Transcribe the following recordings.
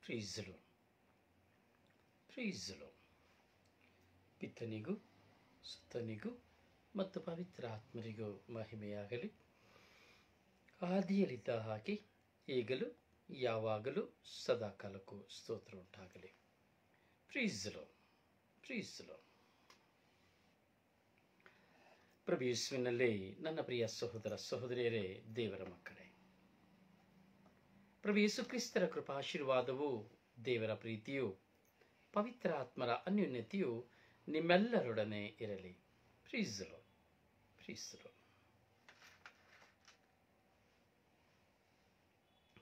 ಪ್ರೀಸಲು ಪ್ರೀಸಲು ಪಿತನಿಗೂ ಸುತನಿಗೂ ಮತ್ತು ಪವಿತ್ರ ಆತ್ಮರಿಗೂ ಮಹಿಮೆಯಾಗಲಿ. ಆದಿಯಲ್ಲಿದ್ದ ಹಾಗೆ ಈಗಲೂ ಯಾವಾಗಲೂ ಸದಾಕಾಲಕ್ಕೂ ಸ್ತೋತ್ರ ಉಂಟಾಗಲಿ. ಪ್ರೀಸಲು ಪ್ರೀಸಲು. ಪ್ರಭು ಯೇಸುವಿನಲ್ಲಿ ನನ್ನ ಪ್ರಿಯ ಸಹೋದರ ಸಹೋದರಿಯರೇ, ದೇವರ ಮಕ್ಕಳೇ, ಪ್ರಭು ಯೇಸು ಕ್ರಿಸ್ತರ ಕೃಪಾಶೀರ್ವಾದವು, ದೇವರ ಪ್ರೀತಿಯು, ಪವಿತ್ರ ಆತ್ಮರ ಅನ್ಯೋನ್ಯತೆಯು ನಿಮ್ಮೆಲ್ಲರೊಡನೆ ಇರಲಿ. ಪ್ರೀಸಲು ಪ್ರೀಸಲು.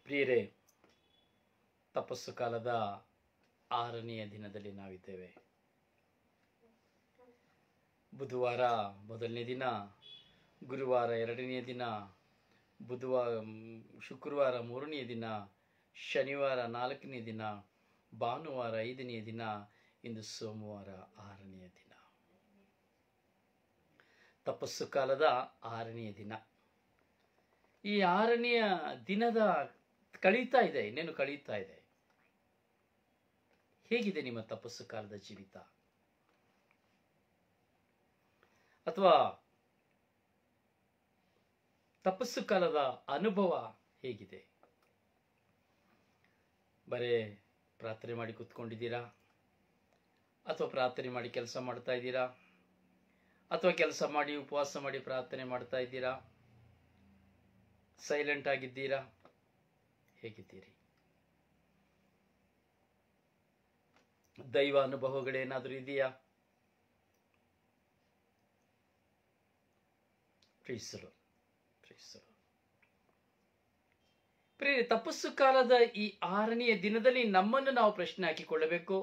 ಪ್ರಿಯರೇ, ತಪಸ್ಸು ಕಾಲದ 6ನೆಯ ದಿನದಲ್ಲಿ ನಾವಿದ್ದೇವೆ. ಬುಧವಾರ 1ನೇ ದಿನ, ಗುರುವಾರ 2ನೇ ದಿನ, ಶುಕ್ರವಾರ 3ನೇ ದಿನ, ಶನಿವಾರ 4ನೇ ದಿನ, ಭಾನುವಾರ 5ನೇ ದಿನ, ಇಂದು ಸೋಮವಾರ 6ನೇ ದಿನ. ತಪಸ್ಸು ಕಾಲದ 6ನೇ ದಿನ. ಈ 6ನೆಯ ದಿನದ ಕಳೀತಾ ಇದೆ, ಇನ್ನೇನು ಕಳೀತಾ ಇದೆ. ಹೇಗಿದೆ ನಿಮ್ಮ ತಪಸ್ಸು ಕಾಲದ ಜೀವಿತ? ಅಥವಾ ತಪಸ್ಸು ಕಾಲದ ಅನುಭವ ಹೇಗಿದೆ? ಬರೇ ಪ್ರಾರ್ಥನೆ ಮಾಡಿ ಕೂತ್ಕೊಂಡಿದ್ದೀರಾ? ಅಥವಾ ಪ್ರಾರ್ಥನೆ ಮಾಡಿ ಕೆಲಸ ಮಾಡ್ತಾ ಇದ್ದೀರಾ? ಅಥವಾ ಕೆಲಸ ಮಾಡಿ ಉಪವಾಸ ಮಾಡಿ ಪ್ರಾರ್ಥನೆ ಮಾಡ್ತಾ ಇದ್ದೀರಾ? ಸೈಲೆಂಟ್ ಆಗಿದ್ದೀರಾ? ಹೇಗಿದ್ದೀರಿ? ದೈವ ಅನುಭವಗಳೇನಾದರೂ ಇದೆಯಾ? ಪ್ರೀಸಲು ಪ್ರೀಸಲು. ಪ್ರಿಯ, ತಪಸ್ಸು ಕಾಲದ ಈ 6ನೆಯ ದಿನದಲ್ಲಿ ನಮ್ಮನ್ನು ನಾವು ಪ್ರಶ್ನೆ ಹಾಕಿಕೊಳ್ಳಬೇಕು.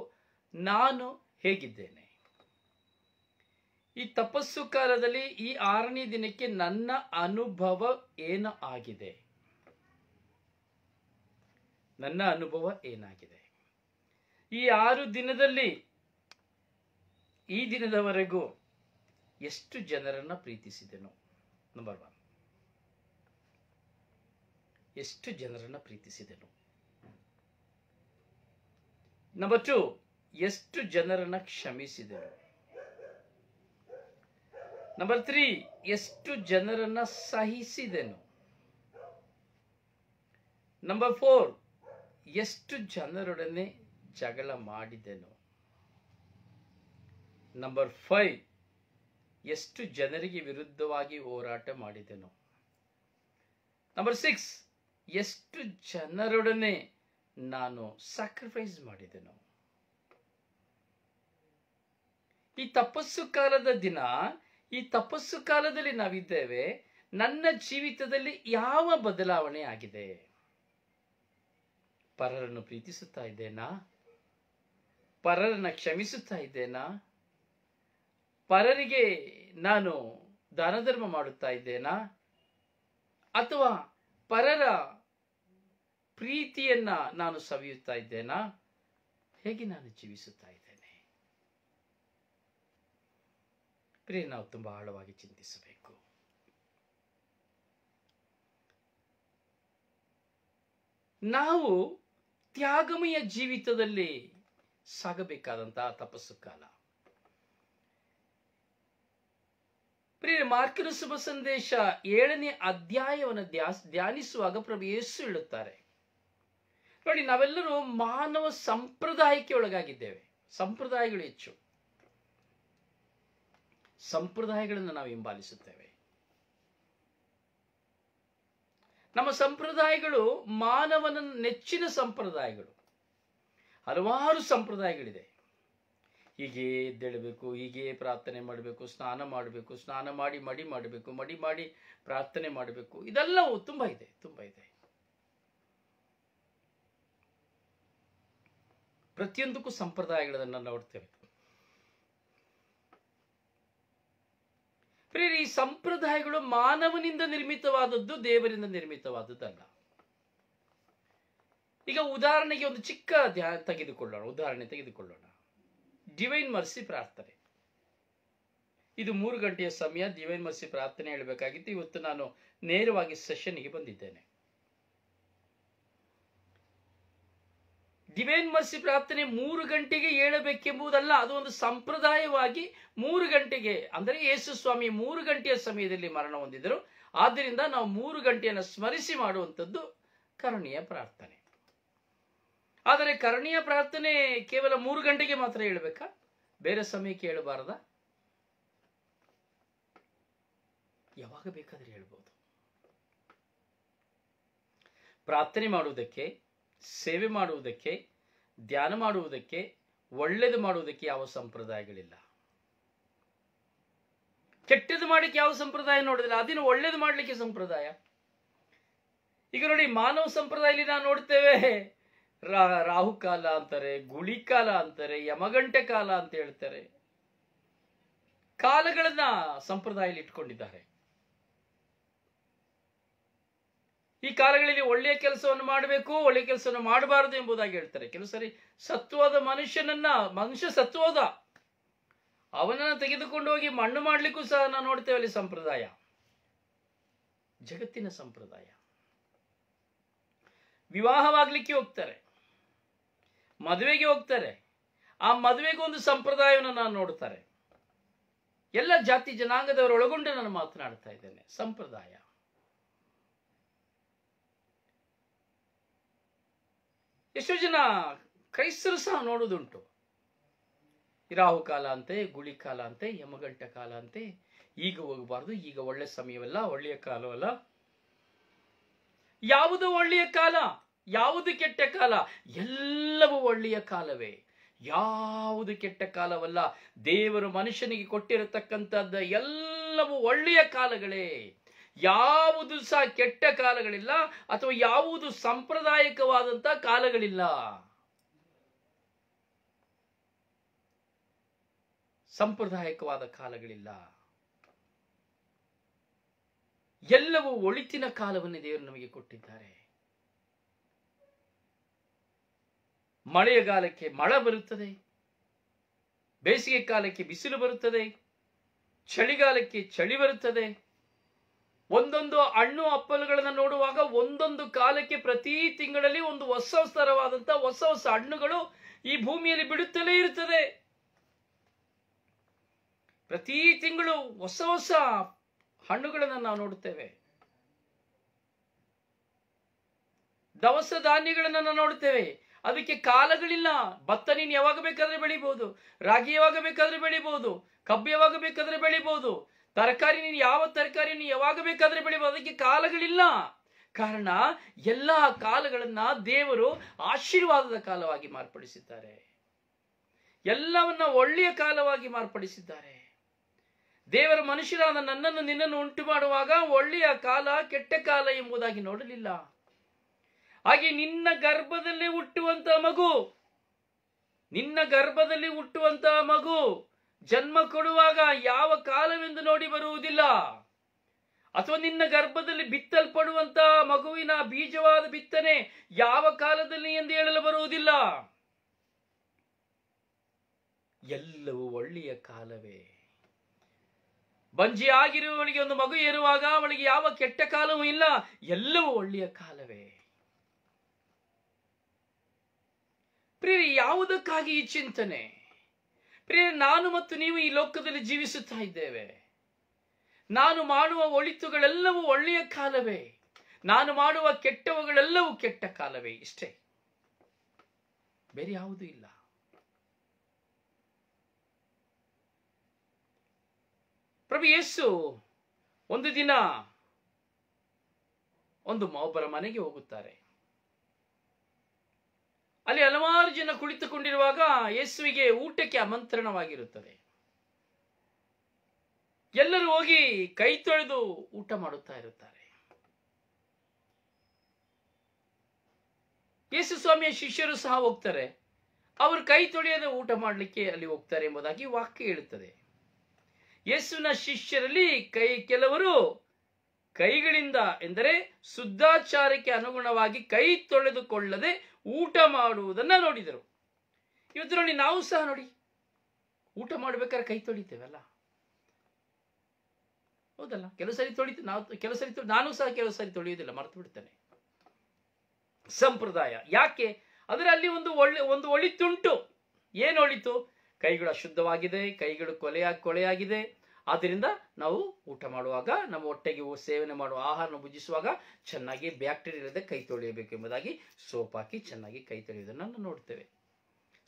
ನಾನು ಹೇಗಿದ್ದೇನೆ? ಈ ತಪಸ್ಸು ಕಾಲದಲ್ಲಿ ಈ 6ನೇ ದಿನಕ್ಕೆ ನನ್ನ ಅನುಭವ ಏನು ಆಗಿದೆ? ನನ್ನ ಅನುಭವ ಏನಾಗಿದೆ? ಈ 6 ದಿನದಲ್ಲಿ, ಈ ದಿನದವರೆಗೂ ಎಷ್ಟು ಜನರನ್ನ ಪ್ರೀತಿಸಿದೆನು? ನಂಬರ್ 1, ಎಷ್ಟು ಜನರನ್ನ ಪ್ರೀತಿಸಿದೆನು? ನಂಬರ್ 2, ಎಷ್ಟು ಜನರನ್ನ ಕ್ಷಮಿಸಿದೆನು? ನಂಬರ್ 3, ಎಷ್ಟು ಜನರನ್ನ ಸಹಿಸಿದೆನು? ನಂಬರ್ 4, ಎಷ್ಟು ಜನರೊಡನೆ ಜಗಳ ಮಾಡಿದೆನು? ನಂಬರ್ 5, ಎಷ್ಟು ಜನರಿಗೆ ವಿರುದ್ಧವಾಗಿ ಹೋರಾಟ ಮಾಡಿದೆನು? ನಂಬರ್ 6, ಎಷ್ಟು ಜನರೊಡನೆ ನಾನು ಸ್ಯಾಕ್ರಿಫೈಸ್ ಮಾಡಿದೆನು? ಈ ತಪಸ್ಸು ಕಾಲದ ದಿನ, ಈ ತಪಸ್ಸು ಕಾಲದಲ್ಲಿ ನಾವಿದ್ದೇವೆ. ನನ್ನ ಜೀವಿತದಲ್ಲಿ ಯಾವ ಬದಲಾವಣೆ ಆಗಿದೆ? ಪರರನ್ನು ಪ್ರೀತಿಸುತ್ತಾ ಇದ್ದೇನಾ? ಪರರನ್ನು ಕ್ಷಮಿಸುತ್ತಾ ಇದ್ದೇನಾ? ಪರರಿಗೆ ನಾನು ದಾನ ಧರ್ಮ ಮಾಡುತ್ತಾ ಇದ್ದೇನಾ? ಅಥವಾ ಪರರ ಪ್ರೀತಿಯನ್ನ ನಾನು ಸವಿಯುತ್ತಾ ಇದ್ದೇನಾ? ಹೇಗೆ ನಾನು ಜೀವಿಸುತ್ತಾ ಇದ್ದೇನೆ? ಪ್ರಿಯ, ನಾವು ತುಂಬಾ ಆಳವಾಗಿ ಚಿಂತಿಸಬೇಕು. ನಾವು ತ್ಯಾಗಮಯ ಜೀವಿತದಲ್ಲಿ ಸಾಗಬೇಕಾದಂತಹ ತಪಸ್ಸು ಕಾಲ. ಪ್ರಿಯ, ಮಾರ್ಕನ ಶುಭ ಸಂದೇಶ 7ನೇ ಅಧ್ಯಾಯವನ್ನು ಧ್ಯಾನಿಸುವಾಗ ಪ್ರಭು ಯೇಸು ಹೇಳುತ್ತಾರೆ, ನೋಡಿ, ನಾವೆಲ್ಲರೂ ಮಾನವ ಸಂಪ್ರದಾಯಕ್ಕೆ ಒಳಗಾಗಿದ್ದೇವೆ. ಸಂಪ್ರದಾಯಗಳು ಹೆಚ್ಚು. ಸಂಪ್ರದಾಯಗಳನ್ನು ನಾವು ಹಿಂಬಾಲಿಸುತ್ತೇವೆ. ನಮ್ಮ ಸಂಪ್ರದಾಯಗಳು ಮಾನವನ ನೆಚ್ಚಿನ ಸಂಪ್ರದಾಯಗಳು. ಹಲವಾರು ಸಂಪ್ರದಾಯಗಳಿದೆ. ಹೀಗೆ ಎದ್ದೇಳಬೇಕು, ಹೀಗೆ ಪ್ರಾರ್ಥನೆ ಮಾಡಬೇಕು, ಸ್ನಾನ ಮಾಡಬೇಕು, ಸ್ನಾನ ಮಾಡಿ ಮಡಿ ಮಾಡಬೇಕು, ಮಡಿ ಮಾಡಿ ಪ್ರಾರ್ಥನೆ ಮಾಡಬೇಕು. ಇದೆಲ್ಲವೂ ತುಂಬ ಇದೆ, ತುಂಬ ಇದೆ. ಪ್ರತಿಯೊಂದಕ್ಕೂ ಸಂಪ್ರದಾಯಗಳನ್ನು ನೋಡ್ತೇವೆ. ಪ್ರಿಯರೇ, ಈ ಸಂಪ್ರದಾಯಗಳು ಮಾನವನಿಂದ ನಿರ್ಮಿತವಾದದ್ದು, ದೇವರಿಂದ ನಿರ್ಮಿತವಾದದ್ದಲ್ಲ. ಈಗ ಉದಾಹರಣೆಗೆ ಒಂದು ಚಿಕ್ಕ ಉದಾಹರಣೆ ತೆಗೆದುಕೊಳ್ಳೋಣ. ಡಿವೈನ್ ಮರ್ಸಿ ಪ್ರಾರ್ಥನೆ. ಇದು 3 ಗಂಟೆಯ ಸಮಯ. ಡಿವೈನ್ ಮರ್ಸಿ ಪ್ರಾರ್ಥನೆ ಹೇಳಬೇಕಾಗಿತ್ತು. ಇವತ್ತು ನಾನು ನೇರವಾಗಿ ಸೆಷನ್ಗೆ ಬಂದಿದ್ದೇನೆ. ಡಿವೈನ್ ಮರ್ಸಿ ಪ್ರಾರ್ಥನೆ 3 ಗಂಟೆಗೆ ಏಳಬೇಕೆಂಬುದಲ್ಲ. ಅದು ಒಂದು ಸಂಪ್ರದಾಯವಾಗಿ 3 ಗಂಟೆಗೆ, ಅಂದರೆ ಯೇಸು ಸ್ವಾಮಿ 3 ಗಂಟೆಯ ಸಮಯದಲ್ಲಿ ಮರಣ ಹೊಂದಿದರು. ಆದ್ದರಿಂದ ನಾವು 3 ಗಂಟೆಯನ್ನು ಸ್ಮರಿಸಿ ಮಾಡುವಂಥದ್ದು ಕರುಣೆಯ ಪ್ರಾರ್ಥನೆ. ಆದರೆ ಕರುಣೆಯ ಪ್ರಾರ್ಥನೆ ಕೇವಲ 3 ಗಂಟೆಗೆ ಮಾತ್ರ ಹೇಳಬೇಕಾ? ಬೇರೆ ಸಮಯಕ್ಕೆ ಹೇಳಬಾರದಾ? ಯಾವಾಗ ಬೇಕಾದ್ರೆ ಹೇಳ್ಬೋದು. ಪ್ರಾರ್ಥನೆ ಮಾಡುವುದಕ್ಕೆ, ಸೇವೆ ಮಾಡುವುದಕ್ಕೆ, ಧ್ಯಾನ ಮಾಡುವುದಕ್ಕೆ, ಒಳ್ಳೆಯದು ಮಾಡುವುದಕ್ಕೆ ಯಾವ ಸಂಪ್ರದಾಯಗಳಿಲ್ಲ. ಕೆಟ್ಟದ್ದು ಮಾಡಲಿಕ್ಕೆ ಯಾವ ಸಂಪ್ರದಾಯ ನೋಡಿದ್ರೆ ಅದನ್ನು ಒಳ್ಳೇದು ಮಾಡಲಿಕ್ಕೆ ಸಂಪ್ರದಾಯ. ಈಗ ನೋಡಿ, ಮಾನವ ಸಂಪ್ರದಾಯದಲ್ಲಿ ನಾವು ನೋಡ್ತೇವೆ, ರಾಹುಕಾಲ ಅಂತಾರೆ, ಗುಳಿಕಾಲ ಅಂತಾರೆ, ಯಮಗಂಟೆ ಕಾಲ ಅಂತ ಹೇಳ್ತಾರೆ. ಕಾಲಗಳನ್ನ ಸಂಪ್ರದಾಯದಲ್ಲಿ ಇಟ್ಕೊಂಡಿದ್ದಾರೆ. ಈ ಕಾಲಗಳಲ್ಲಿ ಒಳ್ಳೆಯ ಕೆಲಸವನ್ನು ಮಾಡಬೇಕು, ಒಳ್ಳೆಯ ಕೆಲಸವನ್ನು ಮಾಡಬಾರದು ಎಂಬುದಾಗಿ ಹೇಳ್ತಾರೆ. ಕೆಲವು ಸರಿ ಸತ್ವದ ಮನುಷ್ಯ ಸತ್ವದ ಅವನನ್ನು ತೆಗೆದುಕೊಂಡು ಹೋಗಿ ಮಣ್ಣು ಮಾಡಲಿಕ್ಕೂ ಸಹ ನಾವು ನೋಡ್ತೇವೆ ಅಲ್ಲಿ ಸಂಪ್ರದಾಯ, ಜಗತ್ತಿನ ಸಂಪ್ರದಾಯ. ವಿವಾಹವಾಗ್ಲಿಕ್ಕೆ ಹೋಗ್ತಾರೆ, ಮದುವೆಗೆ ಹೋಗ್ತಾರೆ, ಆ ಮದುವೆಗೆ ಒಂದು ಸಂಪ್ರದಾಯವನ್ನು ನಾನು ನೋಡ್ತಾರೆ. ಎಲ್ಲ ಜಾತಿ ಜನಾಂಗದವರು ಒಳಗೊಂಡು ನಾನು ಮಾತನಾಡ್ತಾ ಇದ್ದೇನೆ. ಸಂಪ್ರದಾಯ. ಎಷ್ಟೋ ಜನ ಕ್ರೈಸ್ತರು ಸಹ ನೋಡುವುದುಂಟು. ರಾಹುಕಾಲ ಅಂತೆ, ಗುಳಿಕಾಲ ಅಂತೆ, ಯಮಗಂಟ ಕಾಲ ಅಂತೆ, ಈಗ ಹೋಗಬಾರ್ದು, ಈಗ ಒಳ್ಳೆ ಸಮಯವಲ್ಲ, ಒಳ್ಳೆಯ ಕಾಲವಲ್ಲ. ಯಾವುದು ಒಳ್ಳೆಯ ಕಾಲ, ಯಾವುದು ಕೆಟ್ಟ ಕಾಲ? ಎಲ್ಲವೂ ಒಳ್ಳೆಯ ಕಾಲವೇ, ಯಾವುದು ಕೆಟ್ಟ ಕಾಲವಲ್ಲ. ದೇವರು ಮನುಷ್ಯನಿಗೆ ಕೊಟ್ಟಿರತಕ್ಕಂಥದ್ದು ಎಲ್ಲವೂ ಒಳ್ಳೆಯ ಕಾಲಗಳೇ. ಯಾವುದು ಸಹ ಕೆಟ್ಟ ಕಾಲಗಳಿಲ್ಲ, ಅಥವಾ ಯಾವುದು ಸಾಂಪ್ರದಾಯಿಕವಾದಂತಹ ಕಾಲಗಳಿಲ್ಲ. ಸಾಂಪ್ರದಾಯಿಕವಾದ ಕಾಲಗಳಿಲ್ಲ. ಎಲ್ಲವೂ ಒಳಿತಿನ ಕಾಲವನ್ನು ದೇವರು ನಮಗೆ ಕೊಟ್ಟಿದ್ದಾರೆ. ಮಳೆಗಾಲಕ್ಕೆ ಮಳೆ ಬರುತ್ತದೆ, ಬೇಸಿಗೆ ಕಾಲಕ್ಕೆ ಬಿಸಿಲು ಬರುತ್ತದೆ, ಚಳಿಗಾಲಕ್ಕೆ ಚಳಿ ಬರುತ್ತದೆ. ಒಂದೊಂದು ಹಣ್ಣು ಹಪ್ಪಲುಗಳನ್ನು ನೋಡುವಾಗ ಒಂದೊಂದು ಕಾಲಕ್ಕೆ ಪ್ರತಿ ತಿಂಗಳಲ್ಲಿ ಒಂದು ಹೊಸ ಥರವಾದಂತಹ ಹೊಸ ಹೊಸ ಹಣ್ಣುಗಳು ಈ ಭೂಮಿಯಲ್ಲಿ ಬಿಡುತ್ತಲೇ ಇರುತ್ತದೆ. ಪ್ರತಿ ತಿಂಗಳು ಹೊಸ ಹೊಸ ಹಣ್ಣುಗಳನ್ನು ನಾವು ನೋಡುತ್ತೇವೆ. ದವಸ ಧಾನ್ಯಗಳನ್ನು ನಾವು ನೋಡುತ್ತೇವೆ. ಅದಕ್ಕೆ ಕಾಲಗಳಿಲ್ಲ. ಭತ್ತ ನೀನು ಯಾವಾಗ ಬೇಕಾದ್ರೆ ಬೆಳಿಬಹುದು, ರಾಗಿ ಯಾವಾಗ ಬೇಕಾದ್ರೆ ಬೆಳಿಬಹುದು, ಕಬ್ಬು ಯಾವಾಗ ಬೇಕಾದ್ರೆ ಬೆಳಿಬಹುದು, ತರಕಾರಿ ನೀನು ಯಾವ ತರಕಾರಿಯನ್ನು ಯಾವಾಗ ಬೇಕಾದ್ರೆ ಬೆಳಿಬಹುದು. ಅದಕ್ಕೆ ಕಾಲಗಳಿಲ್ಲ. ಕಾರಣ ಎಲ್ಲ ಕಾಲಗಳನ್ನ ದೇವರು ಆಶೀರ್ವಾದದ ಕಾಲವಾಗಿ ಮಾರ್ಪಡಿಸಿದ್ದಾರೆ. ಎಲ್ಲವನ್ನ ಒಳ್ಳೆಯ ಕಾಲವಾಗಿ ಮಾರ್ಪಡಿಸಿದ್ದಾರೆ. ದೇವರ ಮನುಷ್ಯರಾದ ನನ್ನನ್ನು ನಿನ್ನನ್ನು ಉಂಟು ಮಾಡುವಾಗ ಒಳ್ಳೆಯ ಕಾಲ ಕೆಟ್ಟ ಕಾಲ ಎಂಬುದಾಗಿ ನೋಡಲಿಲ್ಲ. ಹಾಗೆ ನಿನ್ನ ಗರ್ಭದಲ್ಲೇ ಹುಟ್ಟುವಂತಹ ಮಗು, ನಿನ್ನ ಗರ್ಭದಲ್ಲಿ ಹುಟ್ಟುವಂತಹ ಮಗು ಜನ್ಮ ಕೊಡುವಾಗ ಯಾವ ಕಾಲವೆಂದು ನೋಡಿ ಬರುವುದಿಲ್ಲ. ಅಥವಾ ನಿನ್ನ ಗರ್ಭದಲ್ಲಿ ಬಿತ್ತಲ್ಪಡುವಂತಹ ಮಗುವಿನ ಬೀಜವಾದ ಬಿತ್ತನೆ ಯಾವ ಕಾಲದಲ್ಲಿ ಎಂದು ಹೇಳಲು ಬರುವುದಿಲ್ಲ. ಎಲ್ಲವೂ ಒಳ್ಳೆಯ ಕಾಲವೇ. ಬಂಜಿ ಆಗಿರುವವಳಿಗೆ ಒಂದು ಮಗು ಏರುವಾಗ ಅವಳಿಗೆ ಯಾವ ಕೆಟ್ಟ ಕಾಲವೂ ಇಲ್ಲ, ಎಲ್ಲವೂ ಒಳ್ಳೆಯ ಕಾಲವೇ. ಪ್ರಿಯರೇ, ಯಾವುದಕ್ಕಾಗಿ ಈ ಚಿಂತನೆ? ಪ್ರಿಯರೇ, ನಾನು ಮತ್ತು ನೀವು ಈ ಲೋಕದಲ್ಲಿ ಜೀವಿಸುತ್ತಾ ಇದ್ದೇವೆ. ನಾನು ಮಾಡುವ ಒಳಿತುಗಳೆಲ್ಲವೂ ಒಳ್ಳೆಯ ಕಾಲವೇ, ನಾನು ಮಾಡುವ ಕೆಟ್ಟವುಗಳೆಲ್ಲವೂ ಕೆಟ್ಟ ಕಾಲವೇ. ಇಷ್ಟೇ, ಬೇರೆ ಯಾವುದೂ ಇಲ್ಲ. ಪ್ರಭು ಯೇಸು ಒಂದು ದಿನ ಒಬ್ಬರ ಮನೆಗೆ ಹೋಗುತ್ತಾರೆ. ಅಲ್ಲಿ ಹಲವಾರು ಜನ ಕುಳಿತುಕೊಂಡಿರುವಾಗ ಯೇಸುವಿಗೆ ಊಟಕ್ಕೆ ಆಮಂತ್ರಣವಾಗಿರುತ್ತದೆ. ಎಲ್ಲರೂ ಹೋಗಿ ಕೈ ತೊಳೆದು ಊಟ ಮಾಡುತ್ತಾ ಇರುತ್ತಾರೆ. ಯೇಸು ಸ್ವಾಮಿಯ ಶಿಷ್ಯರು ಸಹ ಹೋಗ್ತಾರೆ. ಅವರು ಕೈ ತೊಳೆಯದೆ ಊಟ ಮಾಡಲಿಕ್ಕೆ ಅಲ್ಲಿ ಹೋಗ್ತಾರೆ ಎಂಬುದಾಗಿ ವಾಕ್ಯ ಹೇಳುತ್ತದೆ. ಯೇಸುವಿನ ಶಿಷ್ಯರಲ್ಲಿ ಕೆಲವರು ಕೈಗಳಿಂದ ಎಂದರೆ ಶುದ್ಧಾಚಾರಕ್ಕೆ ಅನುಗುಣವಾಗಿ ಕೈ ತೊಳೆದುಕೊಳ್ಳದೆ ಊಟ ಮಾಡುವುದನ್ನ ನೋಡಿದರು. ಇವತ್ತು ನಾವು ಸಹ ನೋಡಿ, ಊಟ ಮಾಡ್ಬೇಕಾದ್ರೆ ಕೈ ತೊಳಿತೇವಲ್ಲ, ಹೌದಲ್ಲ? ಕೆಲವು ಸರಿ ನಾನು ಸಹ ಕೆಲವು ಸರಿ ತೊಳೆಯುವುದಿಲ್ಲ, ಮರೆತು ಬಿಡ್ತೇನೆ. ಸಂಪ್ರದಾಯ ಯಾಕೆ? ಆದರೆ ಅಲ್ಲಿ ಒಂದು ಒಳಿತುಂಟು. ಏನು ಒಳಿತು? ಕೈಗಳು ಅಶುದ್ಧವಾಗಿದೆ, ಕೈಗಳು ಕೊಳೆಯಾಗಿದೆ. ಆದ್ದರಿಂದ ನಾವು ಊಟ ಮಾಡುವಾಗ, ನಮ್ಮ ಹೊಟ್ಟೆಗೆ ಸೇವನೆ ಮಾಡುವ ಆಹಾರನ ಭುಜಿಸುವಾಗ ಚೆನ್ನಾಗಿ ಬ್ಯಾಕ್ಟೀರಿಯಾ ಇಲ್ಲದೆ ಕೈ ತೊಳೆಯಬೇಕೆಂಬುದಾಗಿ ಸೋಪ್ ಹಾಕಿ ಚೆನ್ನಾಗಿ ಕೈ ತೊಳೆಯುವುದನ್ನು ನಾವು ನೋಡ್ತೇವೆ.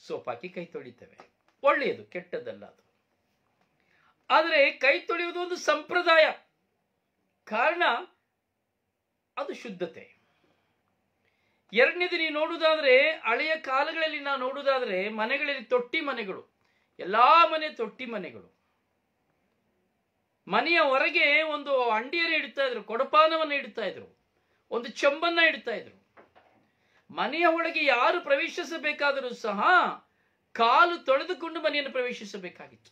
ಸೋಪ್ ಹಾಕಿ ಕೈ ತೊಳಿತೇವೆ, ಒಳ್ಳೆಯದು, ಕೆಟ್ಟದ್ದಲ್ಲ ಅದು. ಆದರೆ ಕೈ ತೊಳೆಯುವುದು ಒಂದು ಸಂಪ್ರದಾಯ, ಕಾರಣ ಅದು ಶುದ್ಧತೆ. ಎರಡನೇದು ನೀವು ನೋಡುವುದಾದ್ರೆ, ಹಳೆಯ ಕಾಲಗಳಲ್ಲಿ ನಾವು ನೋಡುವುದಾದ್ರೆ ಮನೆಗಳಲ್ಲಿ ತೊಟ್ಟಿ ಮನೆಗಳು, ಎಲ್ಲಾ ಮನೆ ತೊಟ್ಟಿ ಮನೆಗಳು. ಮನೆಯ ಹೊರಗೆ ಒಂದು ಅಂಡಿಯನ್ನು ಇಡ್ತಾ ಇದ್ರು, ಕೊಡಪಾನವನ್ನು ಇಡ್ತಾ ಇದ್ರು, ಒಂದು ಚೆಂಬನ್ನ ಇಡ್ತಾ ಇದ್ರು. ಮನೆಯ ಒಳಗೆ ಯಾರು ಪ್ರವೇಶಿಸಬೇಕಾದರೂ ಸಹ ಕಾಲು ತೊಳೆದುಕೊಂಡು ಮನೆಯನ್ನು ಪ್ರವೇಶಿಸಬೇಕಾಗಿತ್ತು.